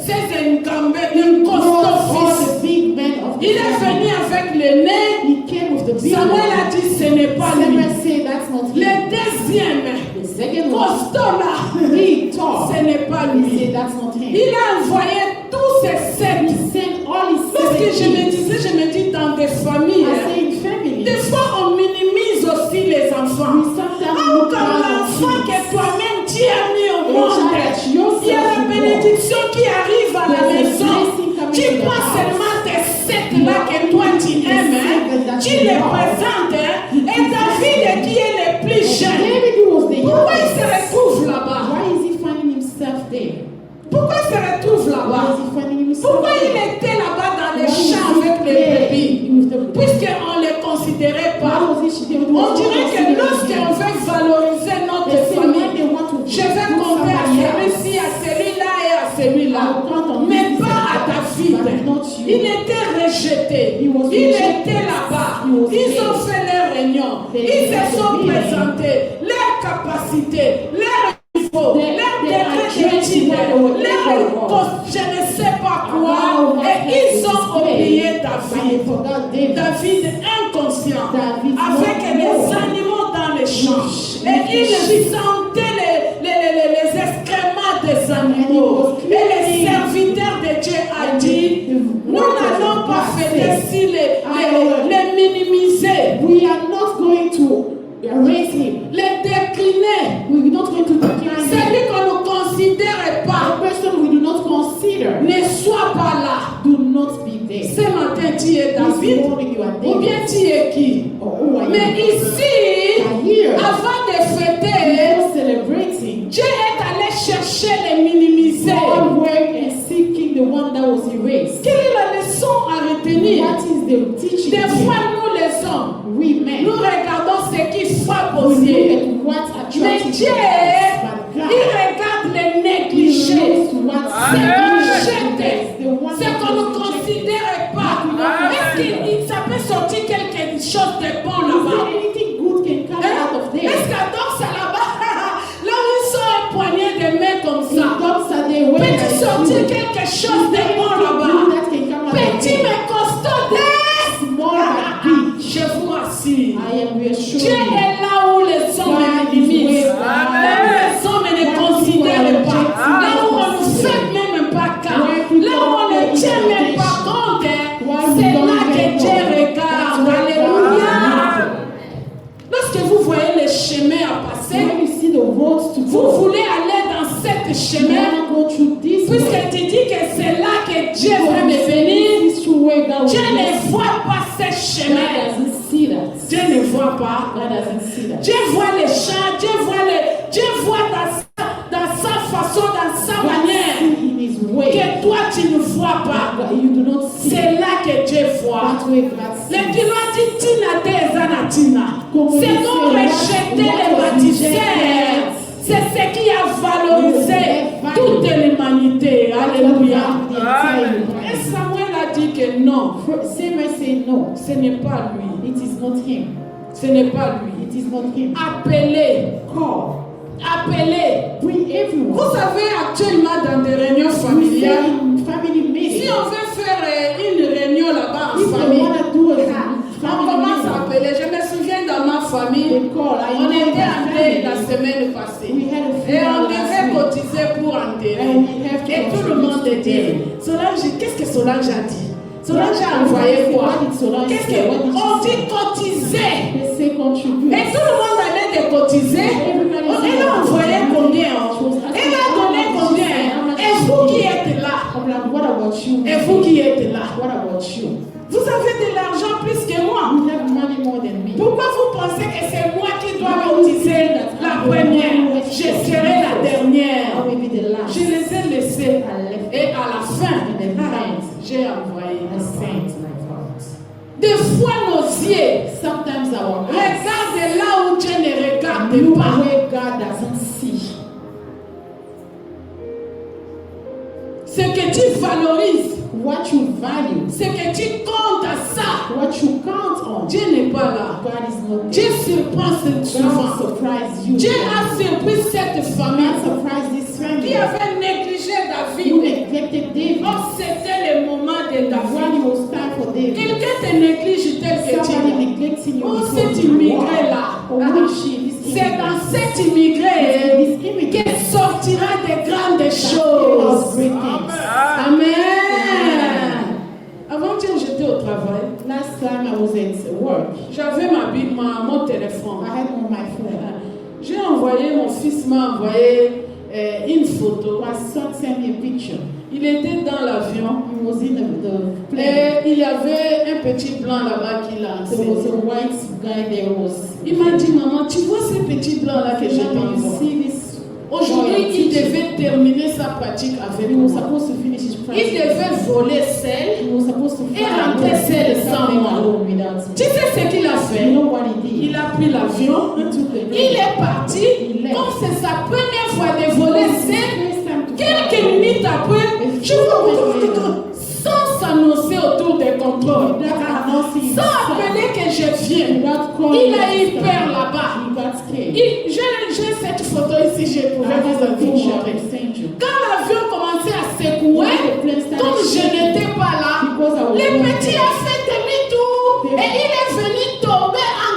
He brought all costauds fils. the big men of Il est venu avec le nez. He came with the big Samuel one. a dit ce n'est pas lui. Samuel said that's not him. Le deuxième The second one, costaud là, big tall. ce n'est pas He lui. said that's not him. Il a envoyé tous ses He sept. sent all his Lorsque seven je me kids. disais, je me dis dans des familles, I hein, say in family, des fois on minimise aussi les enfants. we sometimes Oh, look comme down on l'enfant kids. que toi-même tu as mis au A monde. child that yourself Il y a la you brought. bénédiction qui arrive à la There's a maison. blessing coming Tu to the prends house. seulement tes sept là que toi tu aimes. Hein. Tu les présentes. Hein. Et David qui est le plus jeune. David was the Pourquoi il se youngest. retrouve là-bas? Why is he finding himself there? Pourquoi il se retrouve Why là-bas? is he finding himself Pourquoi il there? était là-bas dans les Why is champs he avec les there brebis? with the- Puisqu'on ne les considérait Why pas. was he there? On dirait que lorsqu'on veut valoriser notre They say when famille, they want to je vais put compter à somebody else. celui-ci, à celui-là et à celui-là. Mais pas à David. Il était rejeté. Il était là-bas. Ils ont fait leur réunion. Ils se sont présentés. Leurs capacités, leurs niveaux, leurs degrés d'études, leurs je ne sais pas quoi. Et ils ont oublié David. David inconscient, avec les animaux dans les champs. Et il sentait les excréments des animaux. Et les serviteurs de Dieu a dit, nous n'allons pas fêter si les minimiser, We are not going to raise him. les décliner. We are not going to decline him. Celui qu'on ne considère pas, The person we do not consider, ne soit pas là. do not be there. Ce matin, tu es This David, morning you are ou David. bien tu es qui? Or who are Mais you? ici, Here, avant de fêter, before celebrating, Dieu est allé chercher les minimiser. God went and seeking the one that was erased. Quelle est la leçon à retenir? What is the teaching? Des fois, here? nous les hommes, We men, nous regardons ce qui frappe aux we look yeux. at what Mais attracts Dieu, us, but il God, regarde les He négligés. knows what C'est separates rejeté. the one Ce that qu'on ne was rejected. considère pas. sortir quelque chose de bon Is là-bas? there anything good can come out of there? Est-ce que donc ça là-bas, là où ils sont un poignet de main comme If ça, dogs are there, where peux-tu are sortir you? quelque chose de bon Good là-bas? that can come out of Petit there. mais costaud, Small but big. je vous rassure. I am reassured. Dieu est là où les hommes God me is limitent. where Là où les hommes ne considèrent pas. Là où on ne fait même pas cas. Là où on ne tient même pas compte. C'est là que Dieu regarde. Alléluia. Lorsque vous voyez les chemins à passer, When you see the roads to vous go, voulez aller dans cette you chemin. want to go through this way. Puisque tu dis que c'est là que Dieu veut me venir. This is true where God Dieu will ne be. voit pas ces God chemins. doesn't see that. Dieu ne voit pas. God doesn't see that. Dieu voit les champs, Dieu voit dans sa façon, dans sa manière, In His way. que toi tu ne vois pas. But you do not see. C'est là que Dieu voit. That way God Les sees. Kinois disent Tina Tezana Tina. C'est comme rejeter les bâtisseurs. C'est ce qui a valorisé toute l'humanité. Alléluia. Et Samuel a dit que non, Samuel said no. ce n'est pas lui. It is not him. Ce n'est pas lui. It is not him. Appelez, Call. appelez. Bring everyone. Vous savez, actuellement, dans des réunions We say familiales, in family si meeting. on veut faire une réunion là-bas en If they famille, want to do a on family commence à meeting, appeler. Je me souviens dans ma famille, they call. I on know était my entrés la family. semaine passée. We had a Et on funeral last devait week. cotiser pour enterrer. And we have to Et tout le monde contribute dit, today. Solange, qu'est-ce que Solange a dit? Solange a envoyé quoi? What did Solange Qu'est-ce say? What que did she on say? dit cotiser? They say contribute. Et tout le monde allait de cotiser. Elle a envoyé combien? Elle a donné combien? Et vous qui êtes là? I'm like, what about you? Et vous qui êtes là? What about you? Vous avez de l'argent plus que moi. You have money more than me. Pourquoi vous pensez que c'est moi qui dois cotiser la première? Je serai la I dernière. will be the last. Je les ai laissés. I left. Et à la fin, j'ai envoyé. I sent my heart. Des fois, nos yeux Sometimes our eyes regardent là où Dieu ne look regarde pas. where God doesn't see. Ce que tu valorises, What you value, ce que tu comptes à ça, what you count on, Dieu n'est pas là. God is not Dieu there. surprend God souvent. surprise you. Dieu a surpris cette famille God surprise this qui family. avait négligé You David. neglected David. Oh, c'était le moment de When David. it was time for David, Quelqu'un te néglige tel que tu somebody es. neglecting you. Oh, before cet you immigré walk. là. Oh, who is she? This C'est immigrant. dans cet immigré This immigrant qu'elle sortira de grandes that choses. great things. Amen. Avant-hier, j'étais au travail. Last time I was at work, J'avais mon téléphone. I had on my phone. J'ai envoyé, mon fils m'a envoyé une photo. My son sent me a picture. Il était dans l'avion He was in the plane. et il y avait un petit blanc là-bas qui l'a There was enseigné. a white guy there was. Il m'a dit, maman, tu vois ce petit blanc-là que j'ai Mama, you envoyé. see this? Aujourd'hui, il devait terminer sa pratique avec He was moi. supposed to finish his Il practice. devait voler seul. He was supposed to Et fly rentrer alone. seul He sans came moi. alone without me. Tu sais ce qu'il a You fait? know what he did? Il a pris l'avion. He took the Il est parti. Comme c'est sa première fois de voler seul, First time to quelques fly. minutes après, je vois sans s'annoncer autour des contrôles, sans appeler que je viens. Il a eu peur là-bas. He got scared. J'ai cette photo ici, je pouvais I vous have a en picture montrer. I sent you. Quand l'avion commençait à secouer, comme je n'étais pas là, le petit a fait demi-tour et il est venu tomber en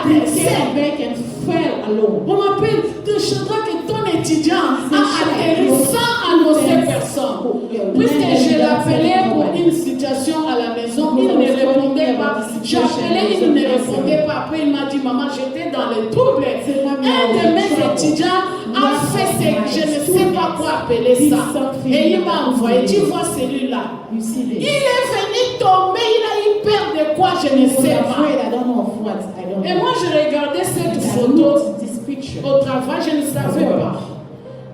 He cascade. came back and fell alone. On m'appelle de Shadrach et ton étudiant a atterri sans annoncer personne. Puisque je l'appelais pour une situation à la maison, il ne répondait pas. J'appelais, il ne répondait pas. Après, il m'a dit, maman, j'étais dans les troubles. Un de mes étudiants a fait ce, je ne sais pas quoi appeler ça. Et il m'a envoyé, tu vois celui-là. You see Il this? est venu tomber, il a eu peur de quoi, je ne I was sais pas. afraid. I don't know of what. I don't Et know. moi, je regardais cette I photo looked at this picture. au travail, je ne savais pas.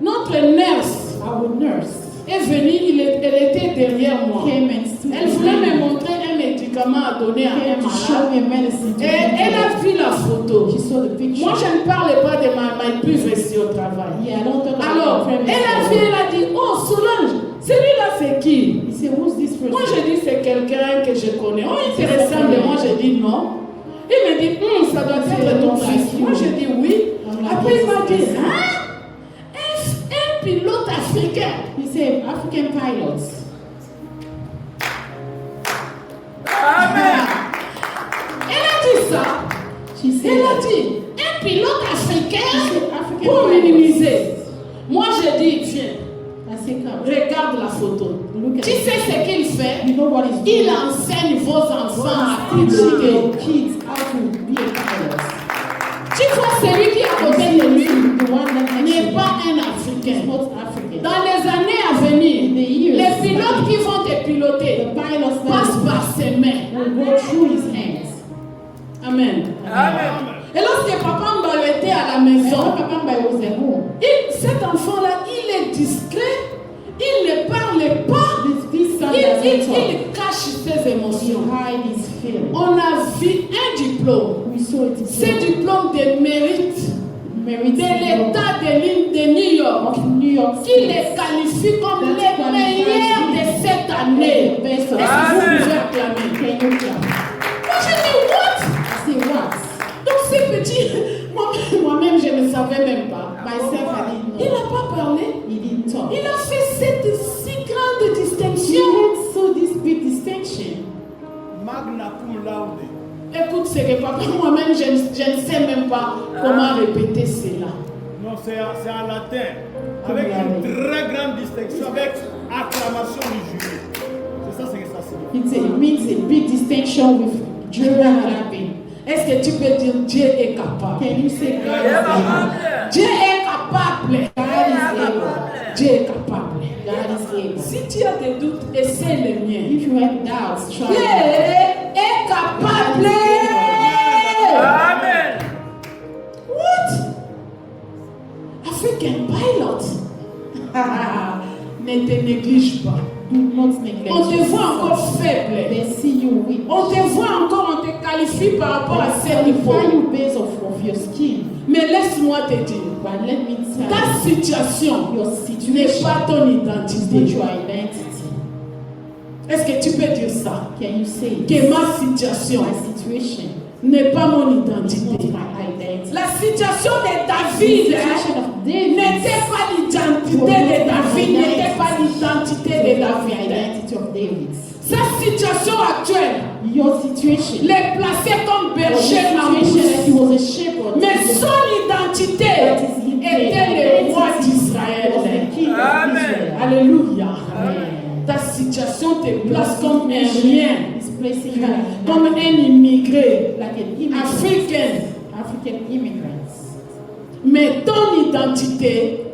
Notre nurse Our nurse est venue, elle était derrière moi. came and stood Elle voulait me montrer un médicament à donner à un came to show malade. me medicine. to Et give elle to a vu la photo. She saw the picture. Moi, je ne parlais pas de ma épouse ici au travail. Yeah, I don't talk about Alors, my friend. elle a vu, elle a dit, oh Solange, celui-là c'est qui? He said, who's this person? Moi, je dis, c'est quelqu'un que je connais. Oh, il te ressemble. Moi, je dis non. Il me dit, ça doit être ton fils. Moi, je dis oui. Après, il m'a dit, un pilote africain. He said, African pilots. Amen. Elle a dit ça. She said, Elle a dit, un pilote africain African pour pilots. minimiser. Moi, je dis, viens, I said, come. regarde la photo. Look at Tu sais ce qu'il fait? You know what he's Il doing? enseigne vos enfants à Teaching piloter. your kids how to be a pilot. Tu vois, celui qui est à côté de lui The one that n'est next to pas un you is Africain. not African. Dans les années à venir, In the years, les pilotes qui vont te piloter the pilots passent that par ses mains. will go through his hands. Amen. Et lorsque papa Mbalo était à la And maison, when Papa Mbaye was at home, cet enfant-là, il est discret, il ne parle pas, this son doesn't talk. il cache ses He émotions. hide his feelings. On a vu un diplôme, We saw it c'est diplôme de mérite Mary de l'État de New York, of New York qui les qualifie comme les meilleurs de cette année. Est-ce que vous pouvez acclamer? Can you clap? Moi, je dis, what? I say what? Donc, ces petits, moi-même, je ne savais même pas. Myself, I didn't Il know. n'a pas parlé. He didn't talk. Il a fait cette si grande He distinction. had so this big distinction. Magna cum laude. Écoute, c'est que papa, moi-même, je ne sais même pas comment répéter cela. Non, c'est en latin. Avec une très grande distinction, avec acclamation du jury. C'est ça ce que ça signifie. It means a big distinction with German clapping. Est-ce que tu peux dire Dieu est capable? Can you say God is able? Dieu est capable. God is able. Dieu est capable. God is able. Si tu as des doutes, essaie le mien. If you have doubts, Dieu try. est capable. Amen. What? African pilot. Ne te néglige pas. Do not neglect On te voit yourself. encore faible. They see you weak. On te voit encore, on te qualifie par rapport à ce Qualify niveau. you based of your skin. Mais laisse-moi te dire, But let me tell ta you, situation your n'est situation pas ton is not identité. your identity. Est-ce que tu peux dire ça? Can you say Que ma situation my situation n'est pas mon is not identité. my identity? La situation de The David situation of David n'était pas l'identité de David, n'était pas l'identité de the David. identity of David. Sa situation actuelle Your situation l'est placée comme was a berger situation Mambous. that he was a shepherd. Mais son identité était le roi d'Israël. Was the king of Israel. Alléluia. Amen. Ta situation te place comme un rien, Is placing you comme un immigré like an immigrant, africain. African immigrants. Mais ton identité,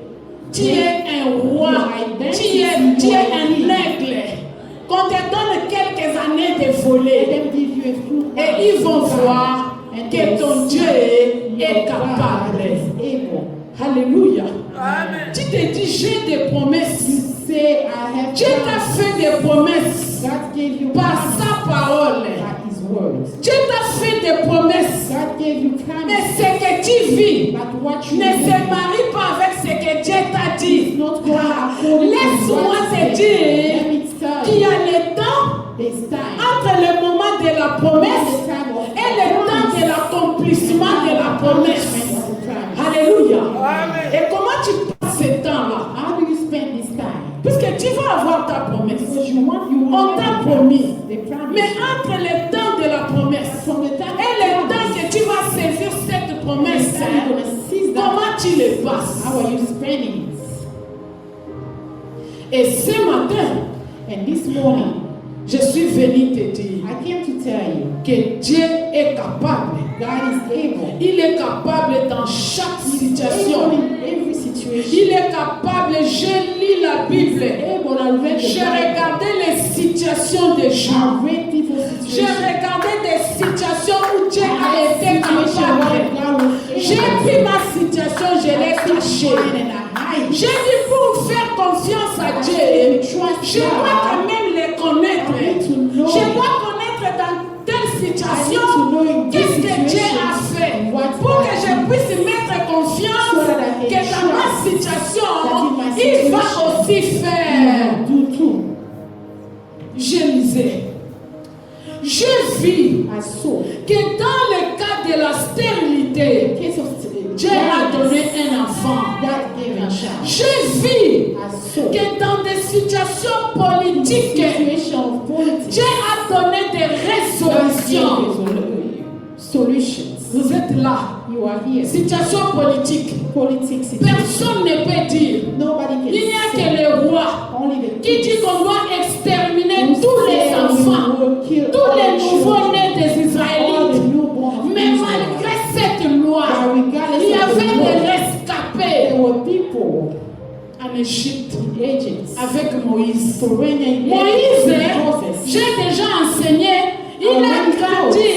tu es un roi, tu es un aigle. Qu'on te donne quelques années de Let voler them give you a few et ils vont voir que ton Dieu est capable. Alléluia. Tu te dis, j'ai des promesses. Say, I have Dieu t'a fait des promesses God gave you par promises sa parole. by His words. Dieu t'a fait des promesses. God gave you Mais promises. ce que tu vis But what you ne do se marie pas avec ce que Dieu t'a dit. is not going according to Laisse-moi what te He said. dire Let me tell qu'il y you, a le temps there's time. entre le moment de la promesse et le temps de l'accomplissement de la promesse. Alléluia. Et comment tu passes ce temps-là? How do you spend this time? Puisque tu vas avoir ta promesse. Because you want On t'a promis. the promise. Mais entre le temps de la promesse From the time et le temps que tu vas saisir cette promesse, you're going to seize that, comment tu le passes? how are you spending it? Et ce matin, And this morning, je suis venu te dire I came to tell you, que Dieu est capable. God is able. Il est capable dans chaque Able situation. in every situation. Il est capable. Je lis la Bible. Able, I read the J'ai Bible. regardé les situations des gens. I read people's J'ai situations. regardé des situations où Dieu a I été situation capable. where God was J'ai able. pris ma situation, je l'ai cachée. And I hide. J'ai dit pour faire confiance à Dieu, je dois quand même les connaître. Je dois connaître dans telle situation qu'est-ce que Dieu a fait pour que je puisse mettre confiance que dans ma situation, il va aussi faire. Do too. Je lisais Je vis I saw. que dans le cas de la stérilité, In case of Dieu a donné un enfant. God gave a child. Je vis I saw. que dans des situations politiques, Situation of politics. Dieu a donné des résolutions. Solutions. Vous êtes là. You are here. Situation politique. Politics. situation. Personne ne peut dire. Nobody can Il n'y a say. que le roi Only the qui dit kings qu'on doit exterminer who tous les say enfants, we will kill tous all les the children, nouveaux-nés des all the Israélites. newborn of Mais Israel. malgré cette loi, But regardless il y of the avait law, des there rescapés were people en Égypte in Egypt avec Moïse. to reign in Moïse, Moses. j'ai déjà enseigné, il a grandi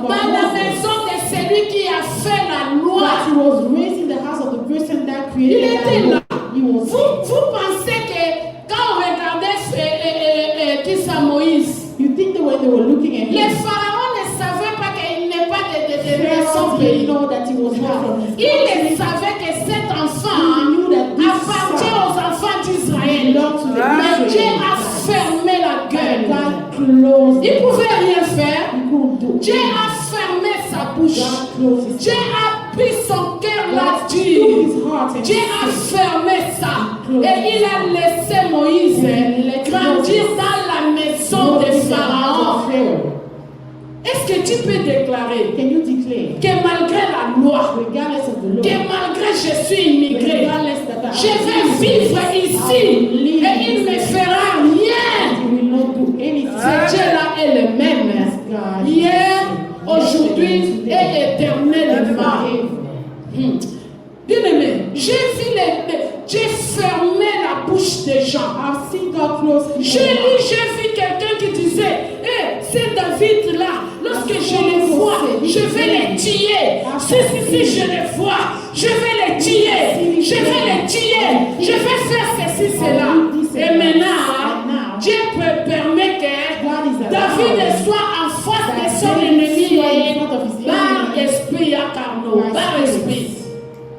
dans la maison de celui qui a fait la But loi. he was raised in the house of the person that Il created était that là. law. He was Vous pensez que quand on regardait qui ça Moïse, You think that when they were looking at les him, pharaons ne savaient pas qu'il n'est pas de Pharaoh son didn't pays. know that he was not from his Ils country. savaient que cet He enfant knew that this appartient son aux enfants d'Israël. belonged to the Mais Dieu a Israelites. fermé la And gueule. God closed Il ne it. pouvait rien faire. He couldn't do Dieu it. a fermé sa bouche. God closed his Dieu a pris son cœur God là-dessus. took his heart and Dieu a his fermé ça. Et il a laissé Moïse grandir dans la maison de Pharaon. Est-ce que tu peux déclarer Can you declare, que malgré la loi, regardless of the law, que malgré je suis immigré, regardless that I je vais vivre ici et il ne me fera rien? he will not do anything. Ce Dieu-là est le même God hier, aujourd'hui et éternellement. Bien-aimé, j'ai vu Dieu fermer la bouche des gens. I've seen God close his J'ai mouth. vu quelqu'un qui disait, c'est David là, lorsque je les vois, je vais les tuer. Si, je les vois, je vais les tuer, je vais les tuer, je vais faire ceci, cela. Et maintenant, Dieu peut permettre que David soit en face de son ennemi par esprit à Carnot, par esprit.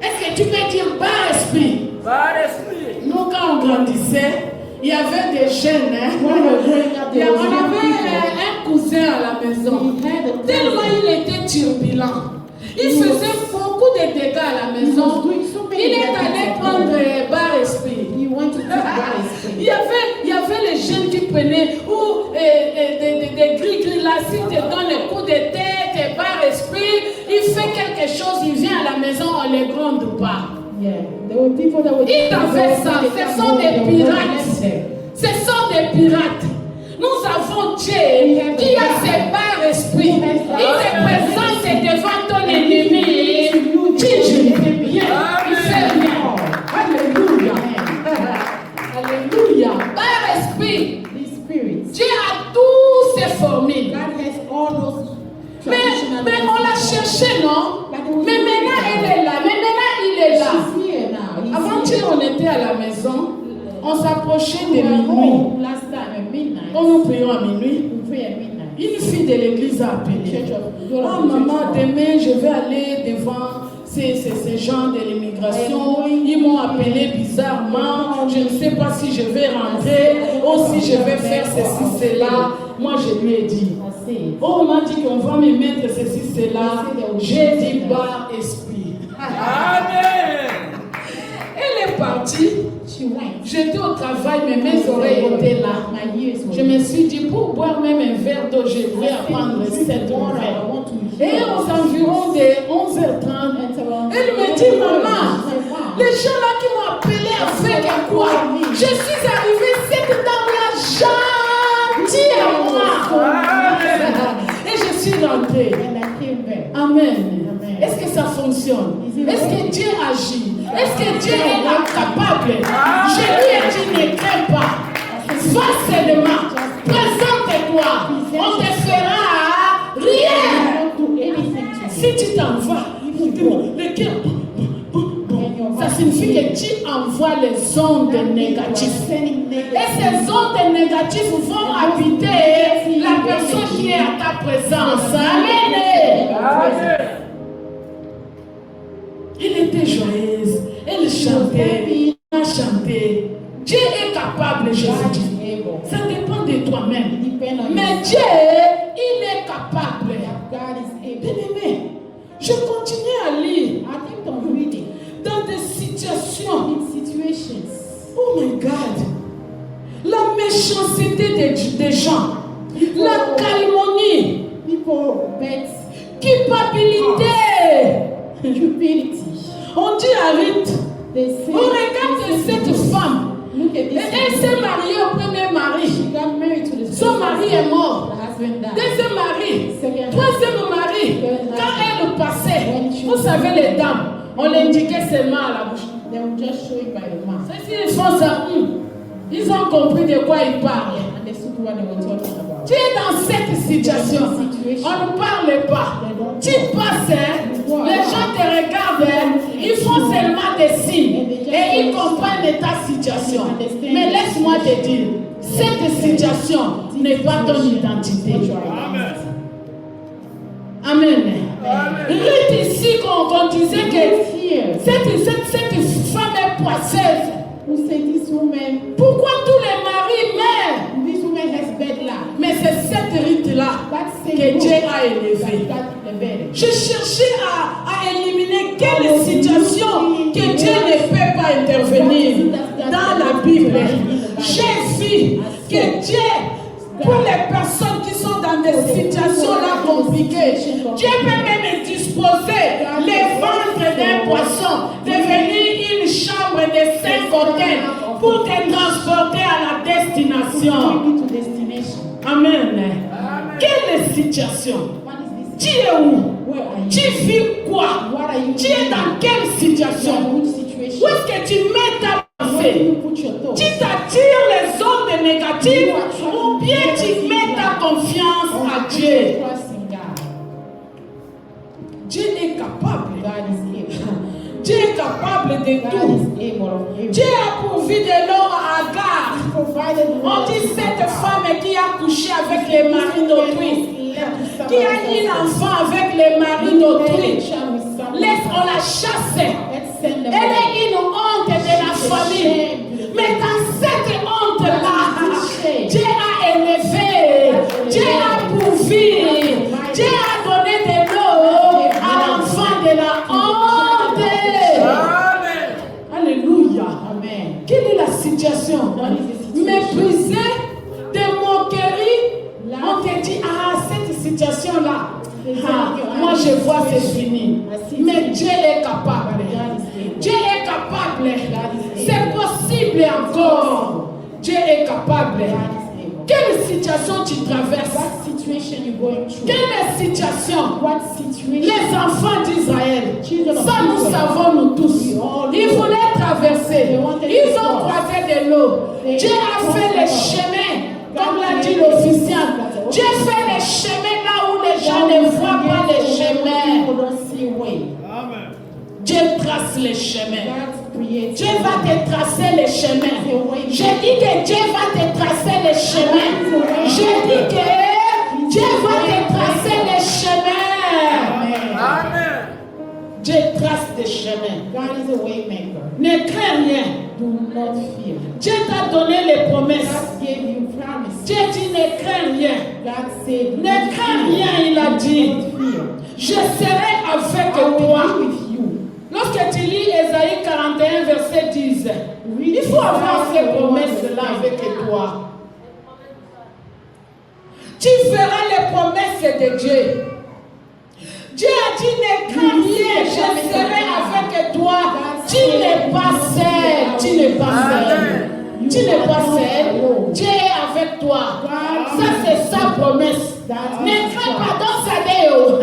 Est-ce que tu peux dire par esprit? Par esprit. Nous, quand on grandissait, il y avait des jeunes. When we were growing up, there was On young avait people. un cousin à la maison. He had a Tellement il était turbulent. Il faisait beaucoup de dégâts à la maison. Il est allé prendre bar esprit. He went to take God esprit. Il y avait les jeunes qui prenaient ou des gris-gris là, si tu donnes le coup de tête, bar esprit, il fait quelque chose, il vient à la maison, on ne le gronde pas. Yeah, there were people that were. Il avait ça, ce sont des pirates. Ce sont des pirates. Nous avons Dieu qui a ses barres esprits. Il te présente devant ton ennemi. Dis, je ne fais bien. Il fait bien. Alléluia. Alléluia. Barre esprit. These spirits. Dieu a tous ces formules. God has all those Mais traditional. on l'a cherché, non? Mais maintenant, elle est là. Mais maintenant, il est là. She's here now. He's Avant-hier, on était à la maison. On s'approchait de We were minuit. home last time at midnight. Quand nous prions à minuit, We pray at midnight. une fille de l'église a appelé. Church of Oh maman, demain je vais aller devant ces gens de l'immigration. Ils m'ont appelé bizarrement. Je ne sais pas si je vais rentrer ou si je vais faire ceci, cela. Moi, je lui ai dit. I said, Oh, on m'a dit qu'on va me mettre ceci, cela. J'ai dit bas esprit. Amen. Elle est partie. she went. J'étais au travail, mais mes oreilles étaient là. My ears were. Je me suis dit, pour boire même un verre d'eau, je vais apprendre cette water. I nouvelle. want to Et hear. aux environs de 11h30, elle me dit, maman, les gens là qui m'ont appelé avec quoi? Je suis arrivée, cette dame-là, gentille à moi. Et je suis rentrée. And I came back. Amen. Est-ce que ça fonctionne? Est-ce que Dieu agit? Est-ce que Dieu est incapable? Je lui ai dit, ne crains pas. Va seulement. Présente-toi. On te fera rien. I don't do anything to you. Si tu t'en vas, le cœur, ça signifie que tu envoies les ondes négatives. Et ces ondes négatives vont habiter la personne qui est à ta présence. Amen. Il était joyeuse. Elle chantait. Elle a chanté. Dieu est capable, Jésus dit. Ça dépend de toi-même. Mais Dieu, il méchants, la calomnie, People bet culpabilité. stupidity. On dit à Ruth, They say, on regarde cette femme. look at Et this elle s'est mariée au premier She mari. got married to the Son mari est mort. The husband died. Deuxième mari. Second Troisième mari. Quand elle passait, vous savez les dames, on l'indiquait seulement à la bouche. They will just show it by the mouth. S'ils font ça, ils ont compris de quoi ils parlent. And they saw what they were talking about. Tu es dans cette situation. On ne parle pas. Tu passes, les gens te regardent, ils font seulement des signes et ils comprennent ta situation. Mais laisse-moi te dire, cette situation n'est pas ton identité. Amen. Ruth ici, qu'on disait que cette femme est poisseuse. Who said this woman, Pourquoi tous les maris meurent? this woman has bad luck. Mais c'est cette Ruth-là que Dieu a élevée. Je cherchais à éliminer quelle situation que Dieu ne peut pas intervenir dans la Bible. J'ai vu que Dieu, pour les personnes qui sont dans des situations là compliquées, Dieu peut même disposer les ventres d'un poisson, devenir une chambre de 5 hôtels pour te transporter à la destination. To destination. Amen. Quelle situation? What is this? Tu es où? Where are you? Tu vis quoi? What are you Tu es dans quelle situation? Which situation? Où est-ce que tu mets ta Where do pensée? you put your thoughts? Tu t'attires les ondes négatives ou bien tu mets ta confiance à Dieu? Trust in God. Dieu est capable. God is able. Dieu est capable de God tout. is able of everything. Dieu a pourvu de l'eau à Agar. Provided On dit cette femme qui a couché avec les maris d'autrui, qui a eu l'enfant avec les maris d'autrui. On la chasse. Elle est une honte de la famille. Mais dans cette honte-là, Dieu a élevé, Dieu a pourvu, Dieu a donné de l'eau à l'enfant de la honte. Alléluia. Amen. Quelle est la situation? Méprisé, de moquerie. On te dit, ah, cette situation-là, moi je vois, c'est fini. Mais Dieu est capable. Dieu est capable. C'est possible encore. Dieu est capable. Quelle situation tu traverses? What situation you going through? Quelle situation? What situation? Les enfants d'Israël, ça nous savons nous tous. Ils voulaient traverser. Ils ont croisé de l'eau. Dieu a fait les chemins, comme l'a dit l'officier. Dieu fait les chemins là où les gens ne voient pas les chemins. People don't see way. Dieu trace les chemins. God creates. Dieu va te tracer les chemins. Je dis que Dieu va te tracer les chemins. Je dis que Dieu va te tracer les chemins. Amen. Dieu trace des chemins. God is a way maker. Ne crains rien. Do not fear. Dieu t'a donné les promesses. God gave you promise. Dieu dit ne crains rien. God said, Ne crains rien, il a dit. don't fear. Je serai avec I will toi. be with you. Lorsque tu lis Ésaïe 41, verset 10, il faut avoir ces promesses-là avec toi. Tu verras les promesses de Dieu. Dieu a dit ne crains rien, je serai avec toi. Tu n'es pas seul. Tu n'es pas seul. Tu n'es pas seul. Dieu est avec toi. Ça, c'est sa promesse. Ne crains pas dans sa déo.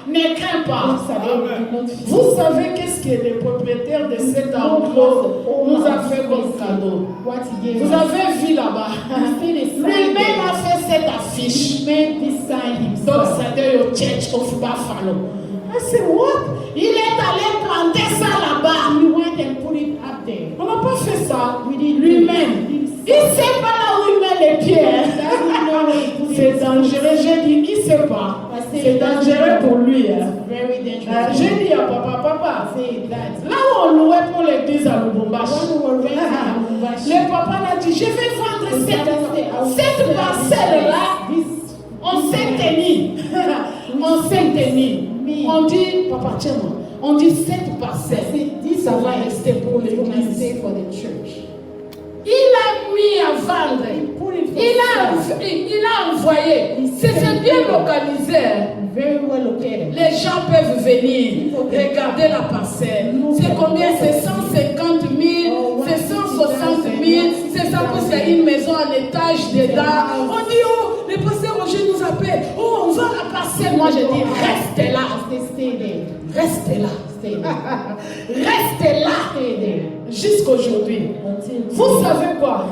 Ne crains pas. Vous savez qu'est-ce que le propriétaire de cet enclos nous a fait comme cadeau? What he gave Vous us. avez vu là-bas. Lui-même a fait cette affiche. He made this sign Donc, himself. c'est le Church of Buffalo. I said, what? Il est allé planter ça là-bas. We went and put it up there. On n'a pas fait ça We didn't lui-même. Il ne sait pas là où il met les pieds. C'est dangereux. J'ai dit, il ne sait pas. C'est dangereux pour lui. Very dangerous. J'ai dit à papa, Say that. là où on louait pour l'église à Lubumbashi, When we were renting in Lubumbashi, le papa m'a dit, je vais vendre cette parcelle-là. On s'est tenu. On s'est tenu. On dit, papa, tiens-moi. On dit cette parcelle. Ça va rester pour It's going to l'église. stay for the church. Il a mis à vendre. Il a envoyé. C'est bien localisé. Very well located. Les gens peuvent venir regarder la parcelle. C'est combien? C'est 150 000, c'est 160 000, c'est ça parce qu'il y a une maison à l'étage dedans. On dit, oh, le pasteur Roger nous appelle. Oh, on va à la parcelle. Moi, je dis, restez là. Restez là. Restez là. Jusqu'aujourd'hui. Vous savez quoi?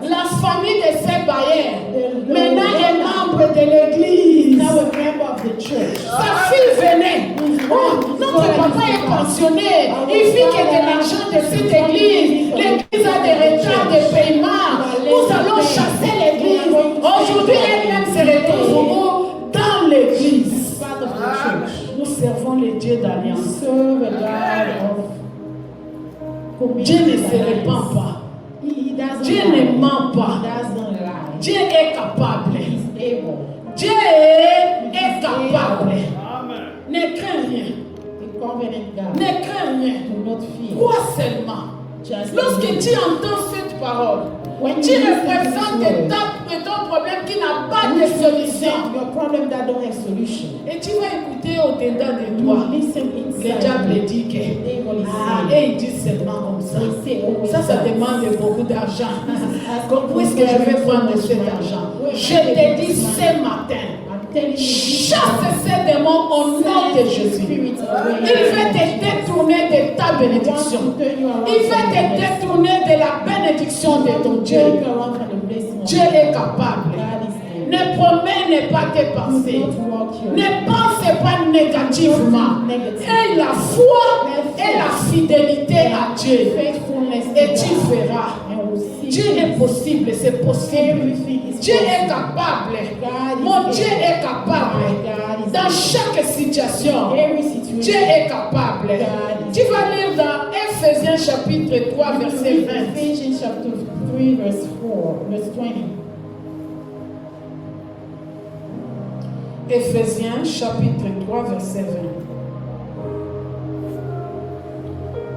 La famille de ces bailleurs maintenant est membre de l'église. Sa fille venait. Oh, notre papa est pensionné. Il vit que de l'argent de cette église. L'église a des retards de paiement. Nous allons chasser l'église. Aujourd'hui, elle-même se retrouve dans l'église. Nous servons le Dieu d'alliance. Dieu ne se répand pas. Dieu ne ment pas. Dieu est capable. Dieu est capable. Ne crains rien. Ne crains rien. Quoi seulement? Lorsque tu entends cette parole, tu représentes ton problème qui n'a pas de solution. Et tu vas écouter au-dedans de toi. Le diable dit que et il dit seulement comme ça. Ça demande beaucoup d'argent. Où est-ce que je vais prendre cet argent? Je te dis ce matin, chasse ces démons au nom de Jésus. Il va te détourner de ta bénédiction. Il va te détourner de la bénédiction de ton Dieu. Dieu est capable. Ne promets, ne pas tes pensées. Ne pense pas négativement. Et la foi et la fidélité à Dieu. Et tu feras. Dieu est possible, c'est possible. Dieu est capable. Mon Dieu est capable. Dans chaque situation, Dieu est capable. Tu vas lire dans Ephésiens chapitre 3, verset 20. Ephesians chapter 3, verse 20. Ephésiens chapitre 3, verset 20.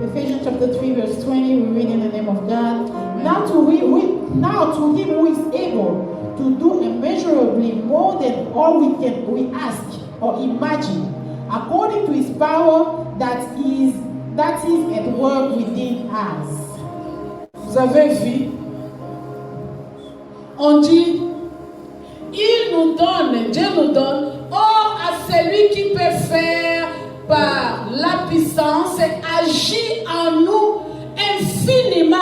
Ephesians chapter 3, verse 20, we read in the name of God. Now to him who is able to do immeasurably more than all we ask or imagine, according to his power that is at work within us. Vous avez vu? On dit, il nous donne, Dieu nous donne, or à celui qui peut faire par la puissance agit en nous infiniment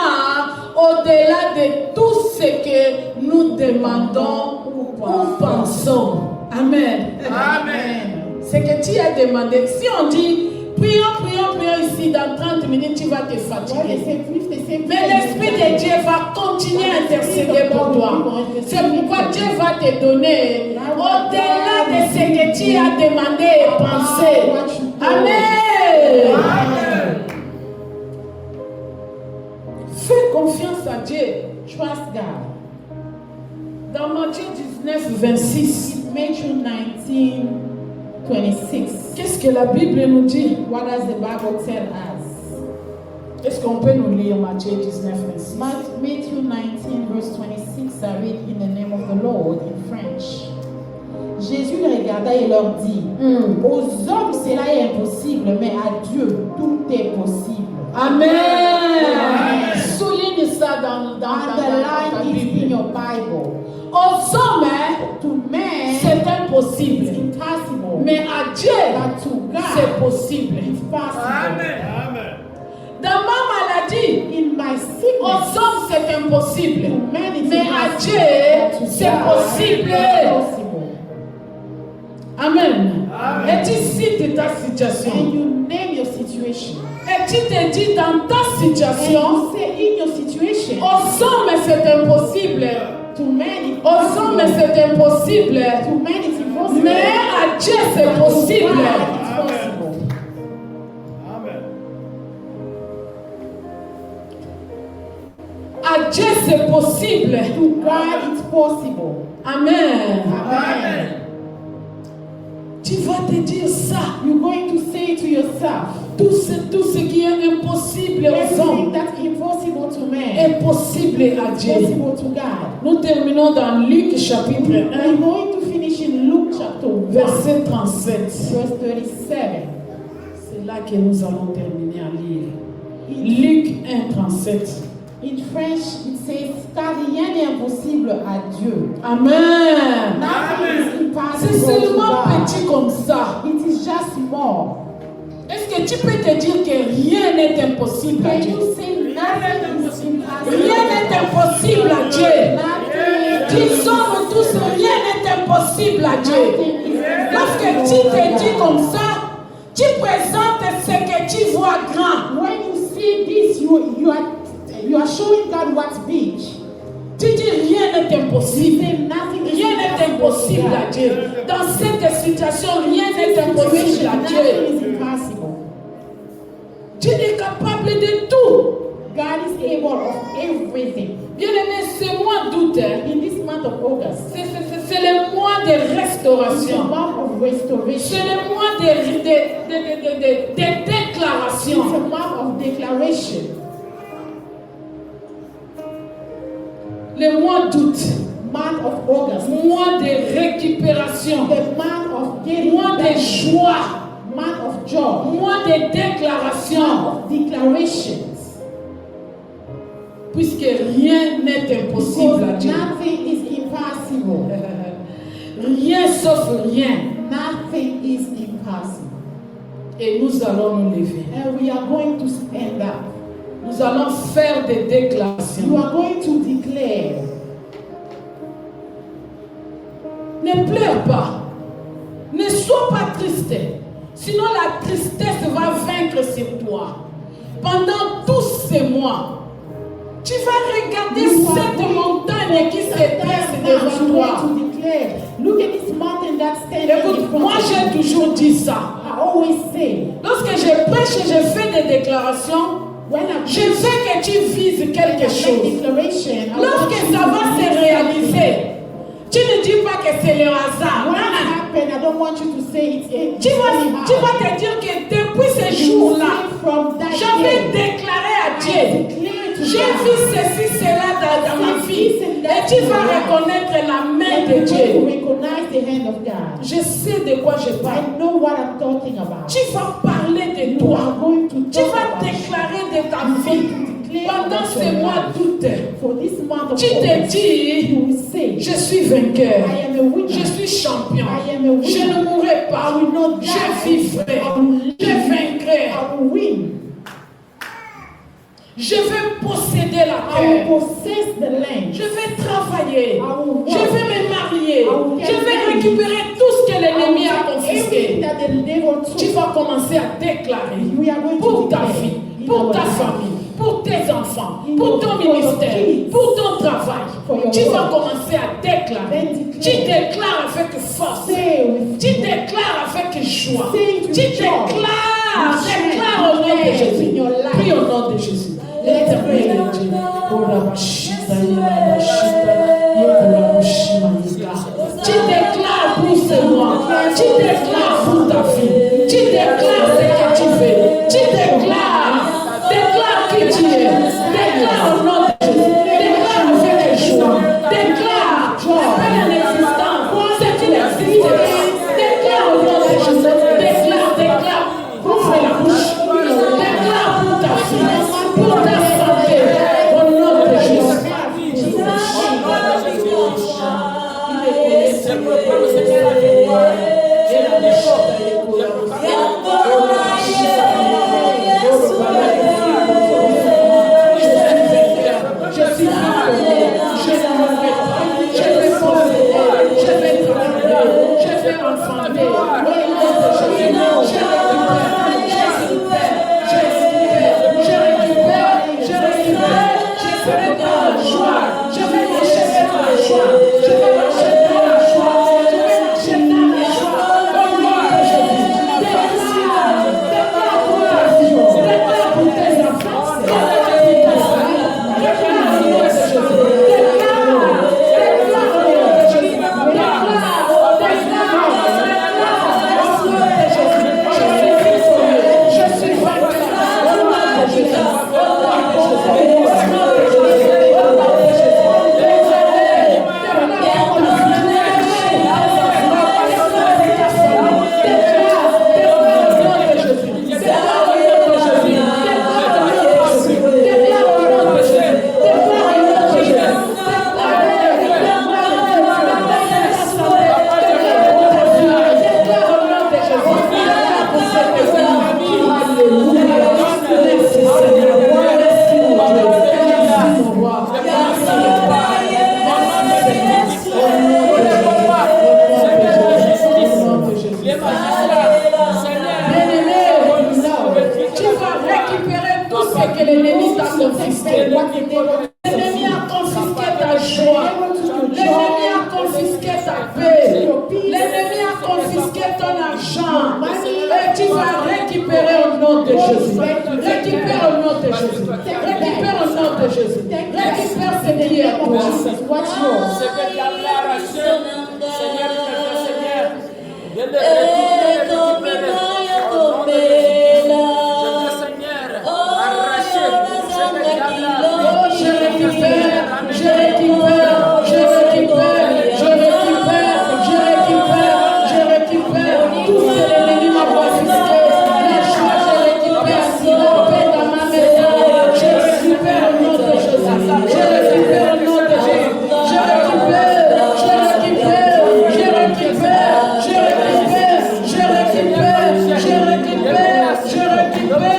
au-delà de tout ce que nous demandons ou pensons. Amen. Amen. Ce que tu as demandé. Si on dit prions ici, dans 30 minutes, tu vas te fatiguer. Mais l'Esprit de Dieu va continuer à intercéder pour toi. C'est pourquoi Dieu va te donner au-delà de ce que tu as demandé et pensé. Amen. Amen. Fais confiance à Dieu. Trust God. Dans Matthieu 19, 26. Matthew 19, 26. Qu'est-ce que la Bible nous dit? What does the Bible tell us? Est-ce qu'on peut nous lire Matthieu 19, 26? Matthew 19, verse 26, I read in the name of the Lord in French. Jésus les regarda et leur dit, aux hommes cela est impossible, mais à Dieu tout est possible. Amen. Amen. Souligne ça dans ta Underline it in Bible. your Bible. Aux hommes, To man, c'est impossible. it's impossible. Mais à Dieu, But to God, c'est possible. it's possible. Amen. Dans ma maladie, In my aux sickness, hommes, c'est impossible. to man it's Mais à impossible. Dieu, But to c'est God, possible. it's possible. Amen. Amen. Et tu cites ta situation. And you name your situation. Et tu te dis dans ta And situation, you say in your situation, aux hommes, c'est impossible. to man it's Aux hommes, impossible. c'est impossible. To man it's impossible. Mais à Dieu, c'est But to possible. God, it's possible. Amen. À Dieu, c'est possible. To God, it's possible. Amen. Amen. Tu vas te dire ça. You're going to say to yourself, Tout ce qui est impossible aux Everything hommes that's impossible to man est possible à Dieu. possible to God. Nous terminons dans Luc chapitre 1, We're going to finish in Luke chapter 1, verset 37. verse 37. C'est là que nous allons terminer à lire. Luc 1, 37. In French, it says, car rien n'est impossible à Dieu. Amen. Nothing is C'est impossible to seulement God. petit comme ça. It is just small. Est-ce que tu peux te dire que rien n'est impossible à Can Dieu? you say nothing is impossible? Rien n'est impossible à Dieu. Nothing Disons tous, rien n'est impossible à Dieu. Nothing is Lorsque tu te dis comme ça, tu présentes ce que tu vois grand. When you see this, you are showing God what's big. Tu dis rien n'est impossible. Say nothing is Rien n'est impossible à Dieu. Dans cette situation, rien n'est impossible à Dieu. Nothing is impossible. Dieu est capable de tout. God is able of everything. Bien aimé, ce mois d'août, In this month of August, c'est le mois de it's the restauration. month of restoration. C'est le mois de déclaration. It's a month of declaration. Le mois d'août, Month of August. mois de récupération, The month of getting mois de back. joie, Month of joy. mois de déclaration, Month of declarations. puisque rien n'est impossible à Because Dieu. nothing is impossible. Rien sauf rien. Nothing is impossible. Et nous allons nous lever. And we are going to stand up. Nous allons faire des You déclarations. are going to declare. Ne pleure pas. Ne sois pas triste. Sinon la tristesse va vaincre sur toi. Pendant tous ces mois, tu vas regarder cette montagne qui se dresse devant toi. Look at this mountain that's standing in Écoute, front moi of you. j'ai toujours dit ça. I always say, Lorsque je prêche et je fais des déclarations, when I je veux que tu vises quelque make chose. declaration, I want Lorsque you ça to va believe se something. réaliser, tu ne dis pas que c'est le hasard. When it happened, I don't want you to say it's Tu vas te dire que depuis ce jour-là, from that j'avais day. déclaré à I Dieu, declare to j'ai God. vu ceci, cela dans ma vie. Et tu vas reconnaître la main And de you're going to Dieu. recognize the hand of God. Je sais de quoi je parle. I know what I'm talking about. Tu vas parler de You toi. are going to Tu talk vas about it. déclarer de ta vie. Pendant ce mois d'août, For this month of tu te August, dis, you will say, je suis vainqueur. I am a winner. Je suis champion. I am a winner. Je ne mourrai pas. I will not die. Je vivrai. I will live. Je vaincrai. I will win. Je vais posséder la I will terre. possess the land. Je vais travailler. I will Je work. vais me marier. I will Je get vais married. récupérer tout ce que I will l'ennemi a take confisqué. everything that the devil Tu took. vas commencer à déclarer We are going to pour ta declare vie, in pour our ta life. famille, pour tes enfants, In pour your- ton for your ministère, kids. pour ton travail. For your Tu vas work. commencer à déclarer. Then declare. Tu déclares avec force. Say with Tu déclares avec joie. Say it with Tu joy. déclares. With Déclare au nom de strength in Jésus. your life. Prie au nom de Jésus. Let's pray. L'éternel est Dieu. Ora bashita yela bashita yekura bushima yeka. Tu déclares pour ce mois. Tu déclares pour ta vie. Tu déclares ce que tu fais. Tu déclares. Déclare qui tu es. Déclare au nom de Jésus. Déclare avec joie. Déclare. Appelle en existence ce qui n'existe pas. Déclare au nom de Jésus. Déclare. Ouvre la bouche. Déclare pour ta fille. Pour ta santé. Au nom de Jésus. Je suis vainqueur. Je ne mourrai pas. Je vais posséder. Je vais travailler. Je vais enfanter. Au nom de Jésus. Je récupère. Je serai dans la joie. Je vais marcher dans la joie. Je vais marcher dans la joie. Je vais marcher dans la joie. Je vais marcher dans la joie. ton argent. Et tu vas récupérer au nom de Jésus. Récupère au nom de Jésus. Récupère au nom de Jésus. Récupère ce qui est à toi. Ce que tu as arraché, Seigneur, Seigneur, je le récupère au nom de Jésus. Seigneur, arraché ce que tu as arraché. Je récupère, je récupère, je récupère, je récupère, je récupère, je récupère tout ce que l'ennemi m'a confisqué. La joie, je récupère, la paix dans ma maison, je récupère au nom de Jésus. Je récupère au nom de Jésus. Je récupère, je récupère, je récupère, je récupère, je récupère, je récupère, je récupère, je récupère au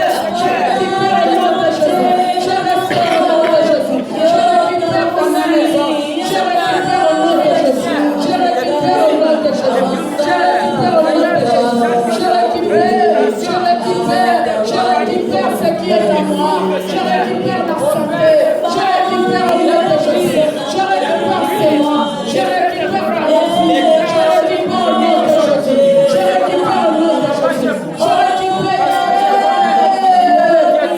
nom de Jésus. Je récupère au nom de Jésus. Je récupère dans ma maison. Je récupère au nom de Jésus. Je récupère au nom de Jésus. Je récupère au nom de Jésus. Je récupère, je récupère, je récupère ce qui est à moi. Je récupère la santé. Je récupère au nom de Jésus. Je récupère c'est moi. Je récupère la vie. Je récupère au nom de Jésus. Je récupère au nom de Jésus. Je récupère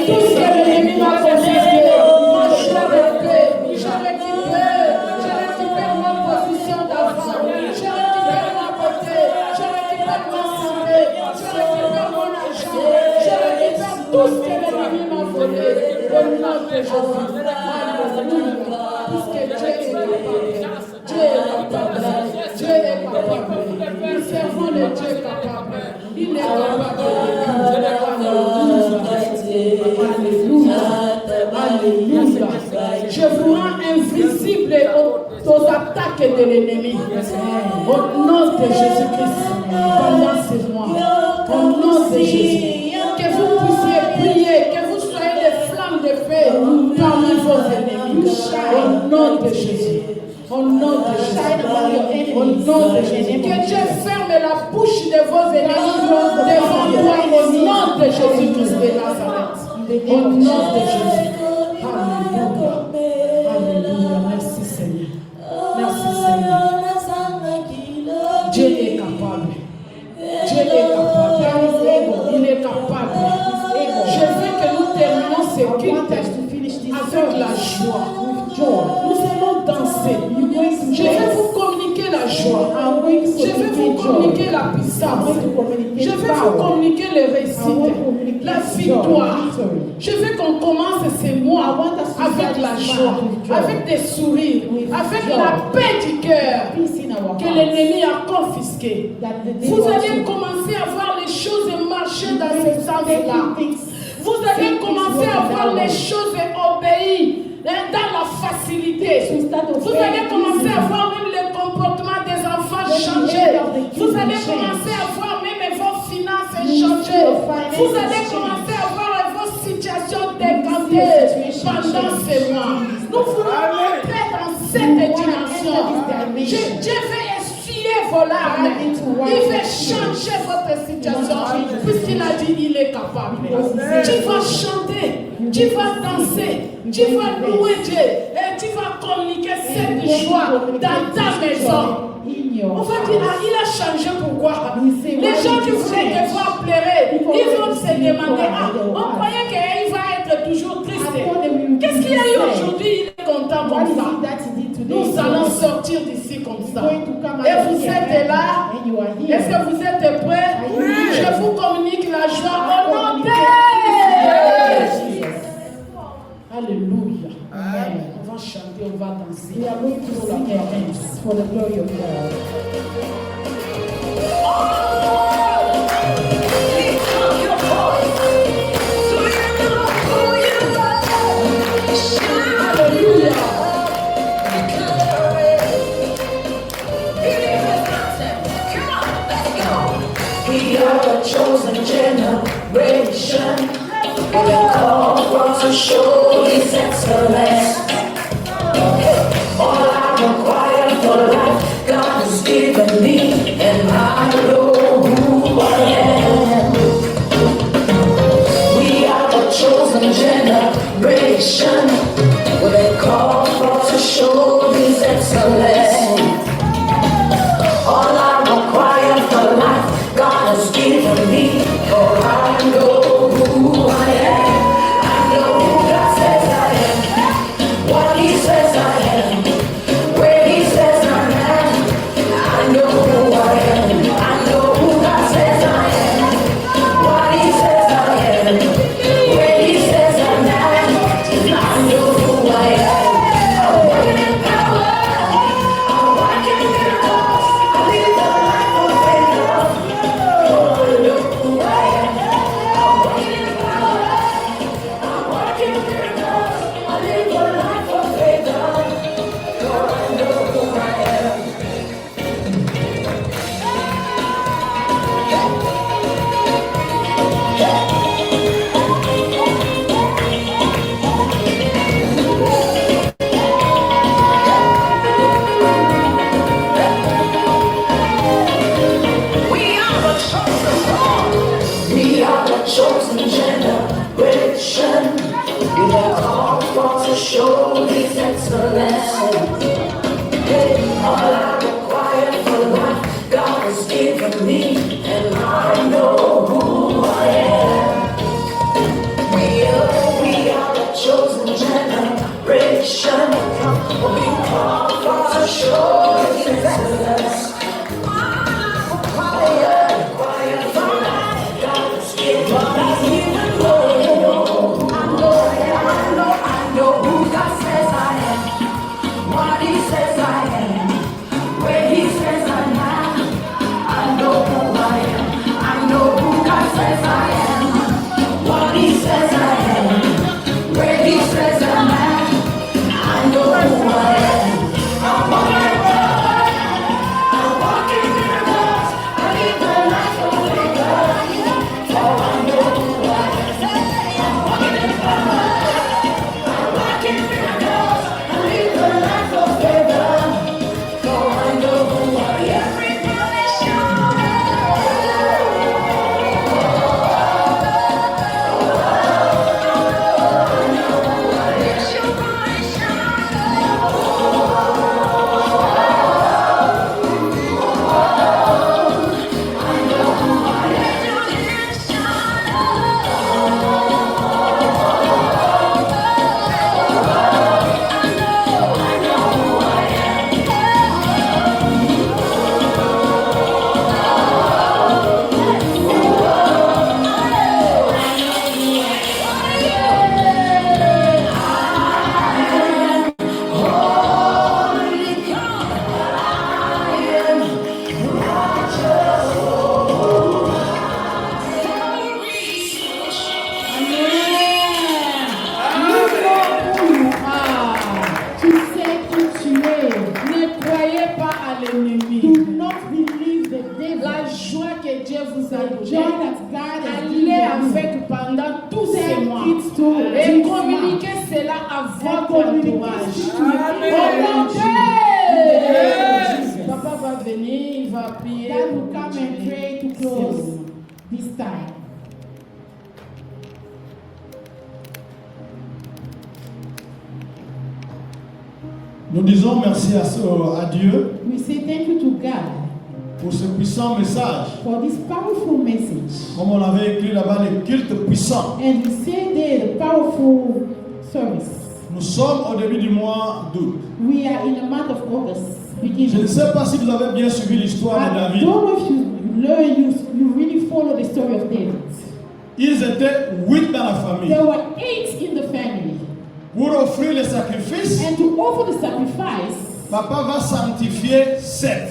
tout ce que l'ennemi m'a confisqué. Ma joie de paix. Je récupère ma position d'avant. Je récupère ma beauté. Je récupère ma santé. Je récupère mon argent. Je récupère tout ce que l'ennemi m'a volé. Au nom de Jésus. Alléluia. Puisque Dieu est capable. Dieu est capable. Dieu est capable. Nous servons le Dieu capable. Il est capable. Alléluia. Je vous rends invisible aux attaques de l'ennemi. Au nom de Jésus-Christ, pendant ces mois, au nom de Jésus, que vous puissiez prier, que vous soyez des flammes de feu parmi vos ennemis. Au nom de Jésus. Au nom de Jésus. Au nom de Jésus. Que Dieu ferme la bouche de vos ennemis devant toi au nom de Jésus-Christ de Nazareth. Au nom de Jésus. Alléluia. Alléluia. Merci Seigneur. Merci Seigneur. Dieu est capable. Dieu est capable. Il est capable. Je veux que nous terminons ce culte avec la joie. Nous allons danser. Je vais vous communiquer la joie. Je vais vous communiquer la puissance. Je vais vous communiquer le récit, la victoire. Je veux qu'on commence ces mois avec la joie, avec des sourires, avec la paix du cœur que l'ennemi a confisqué. Vous allez commencer à voir les choses marcher dans ce sens-là. Vous allez commencer à voir les choses obéir dans la facilité. Vous allez commencer à voir même le comportement des enfants changer. Vous allez commencer à voir même vos finances changer. Vous allez commencer à voir vos situations décantées pendant ces mois. Nous voulons entrer dans cette dimension. Dieu veut essuyer vos larmes. Il veut changer votre situation. Puisqu'il a dit il est capable. Tu vas chanter, tu vas danser, tu vas louer Dieu et tu vas communiquer cette joie dans ta maison. On va dire, ah, il a changé, pourquoi? Les gens qui voulaient te voir pleurer, ils vont se demander, ah, on croyait qu'il va être toujours triste. Qu'est-ce qu'il y a eu aujourd'hui? Il est content comme ça. Nous allons sortir d'ici comme ça. Et vous êtes là? Est-ce que vous êtes prêts? Je vous communique la joie au nom de Jésus. Alléluia. Amen. On va chanter, on va danser. We are going to sing a dance for the glory of God. Lift up your voice. So you know who you are. Shine. Hallelujah. We are the chosen generation. We are called to show His excellence. All I require for life, God has given me, and I know who I am. We are the chosen generation. We are called to show His excellence. All I require for life, God All I require for life, God has given me, and I know who I am. We are a chosen generation. We call for a sure success. Required for life, God has given me. I know who God says I am. What He says I am. Where He says I'm at. I know who I am. I know who God says I am. What He says I am. Where He says I'm at. I know who I am. I walk in miracles. I live the life of God. Oh, I know who I am. I'm walking in power. I walk in miracles. I live the life of God. Oh, I know who I am. Everybody shout. Tu sais qui tu es. Ne croyez pas à l'ennemi. Do not believe the devil. La joie que Dieu vous a donnée. Allez avec pendant tous ces mois. Et communiquez cela à votre entourage. Papa va venir, il va prier. Dad will come and pray to close this time. Nous disons merci à Dieu We say thank you to God pour ce puissant message. for this powerful message. Comme on l'avait écrit là-bas, le culte puissant. And we say there the powerful service. Nous sommes au début du mois d'août. We are in the month of August. Je ne Beginning. sais pas si vous avez bien suivi l'histoire de I David. don't know if you really follow the story of David. Ils étaient 8 dans la famille. There were 8 in the family. Pour offrir le sacrifice, And to offer the sacrifice, papa va sanctifier 7.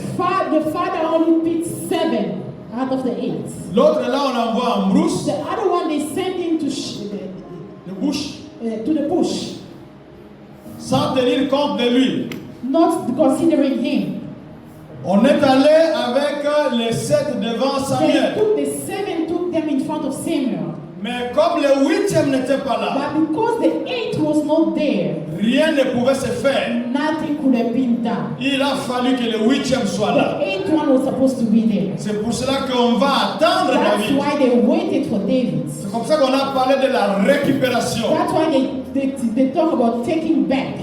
the father only picked 7 out of the 8. L'autre là, on l'envoie en brousse, The other one they sent him to de bouche, the bush, sans tenir compte de lui. not considering him. On est allé avec les 7 devant Samuel. The 7 took them in front of Samuel. Mais comme le 8e n'était pas là, But because the 8 was not there, rien ne pouvait se faire. nothing could have been done. Il a fallu que le 8e soit The là. 8th one was supposed to be there. C'est pour cela qu'on va attendre That's David. why they waited for David. C'est comme ça qu'on a parlé de la récupération. That's why they talk about taking back.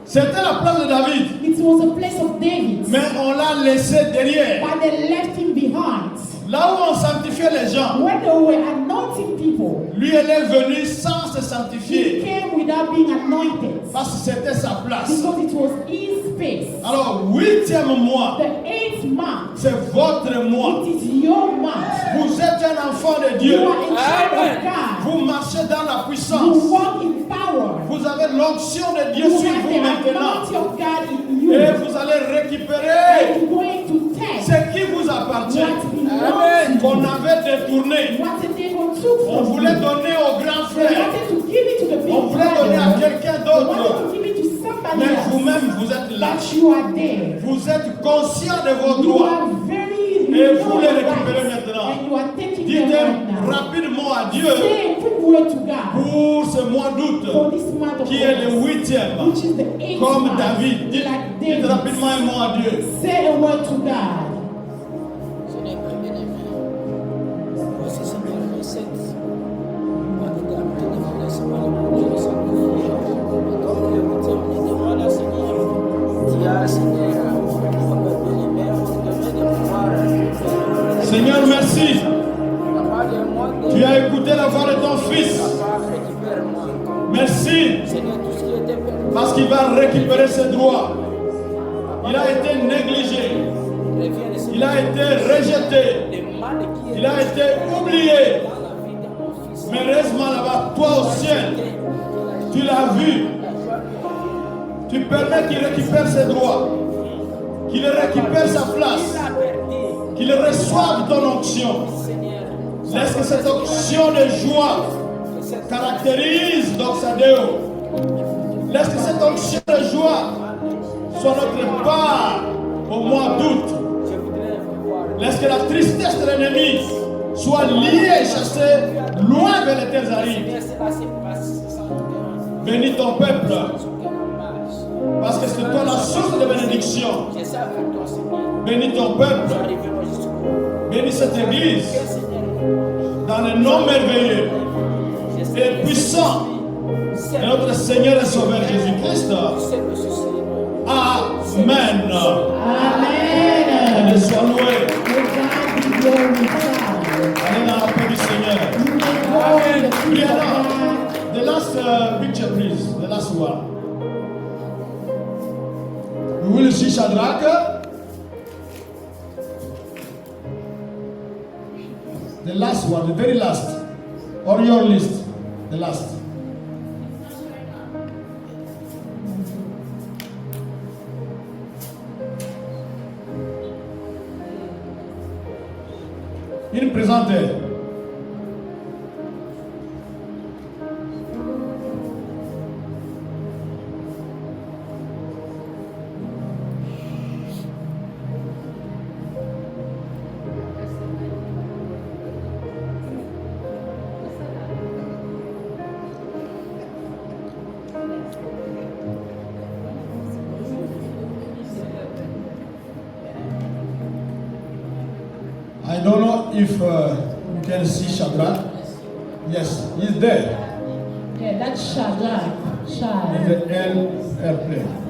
C'était la place de David, It was a place of David, mais on l'a laissé derrière. but they left him behind. Là où on sanctifiait les gens, When they were anointing people, lui elle est venu sans se he sanctifier. came without being anointed Parce que c'était sa place. because it was his space. Alors, 8e mois, The 8th month, c'est votre mois. it is your month. Vous êtes un enfant de You Dieu. are in charge of God. Vous marchez dans la You puissance. walk in power. Vous avez l'onction de Dieu You sur have vous the maintenant. anointing of God in you. Et vous allez récupérer And you're going to take ce qui vous appartient. what belongs to Qu'on you. avait détourné. What the devil took On from voulait you. donner au grand They frère. wanted to give it to the big On voulait donner à brother. quelqu'un They wanted d'autre. to give it to somebody Mais else. vous-même, vous êtes là. But you are there. Vous êtes conscient de vos You droits. are very Et you vous know les your récupérez rights. maintenant. And you are taking Dites them right now. rapidement à Dieu Say a quick word to God pour ce mois for d'août this month of qui est le August, 8e. which is the 8th Comme month. David. Dites, Like dites David. rapidement un mot à Dieu. Say a word to God. Seigneur, bien-aimé, voici Seigneur les 7. Comme le 8e, les demande à Seigneur. Seigneur, merci. Papa, aide-moi. Tu as écouté la voix de ton fils. Papa, récupère-moi. Merci. Seigneur, tout ce qui était perdu. Parce qu'il va récupérer ses droits. Il a été négligé. Reviens de ce Il a été rejeté. le mal qui est Il a été oublié. dans la vie de mon fils. Mais reste-moi là-bas, toi au ciel. Tu l'as vu. Tu permets qu'il récupère ses droits. Qu'il récupère sa place. Il a perdu. Qu'il reçoive ton onction. Seigneur, Laisse que cette onction de joie caractérise Doxadeo. Laisse que cette onction de joie soit notre part au mois d'août. je voudrais voir. Laisse que la tristesse de l'ennemi soit liée et chassée loin vers les terres arides. Seigneur, cela se passe sans aucun Bénis ton peuple, hommage. parce que c'est toi la source de bénédiction. Je sais avec toi, Seigneur. Bénis ton peuple, Arrivez-moi jusqu'au bout. bénis cette église Seigneur, dans le nom merveilleux je sais et puissant de notre Seigneur et Sauveur Jésus-Christ. c'est le souci. Amen. Amen. Allez, sois loué. Que God be glorified. Allez dans la paix du Seigneur. Amen. Brianna, the last picture, please. The last one. We will see Shadrach. The last one, the very last. Or your list. The last. Il présente. I don't know if you can see Shadrach. Yes, he's there. Yeah, that's Shadrach. He's the airplane.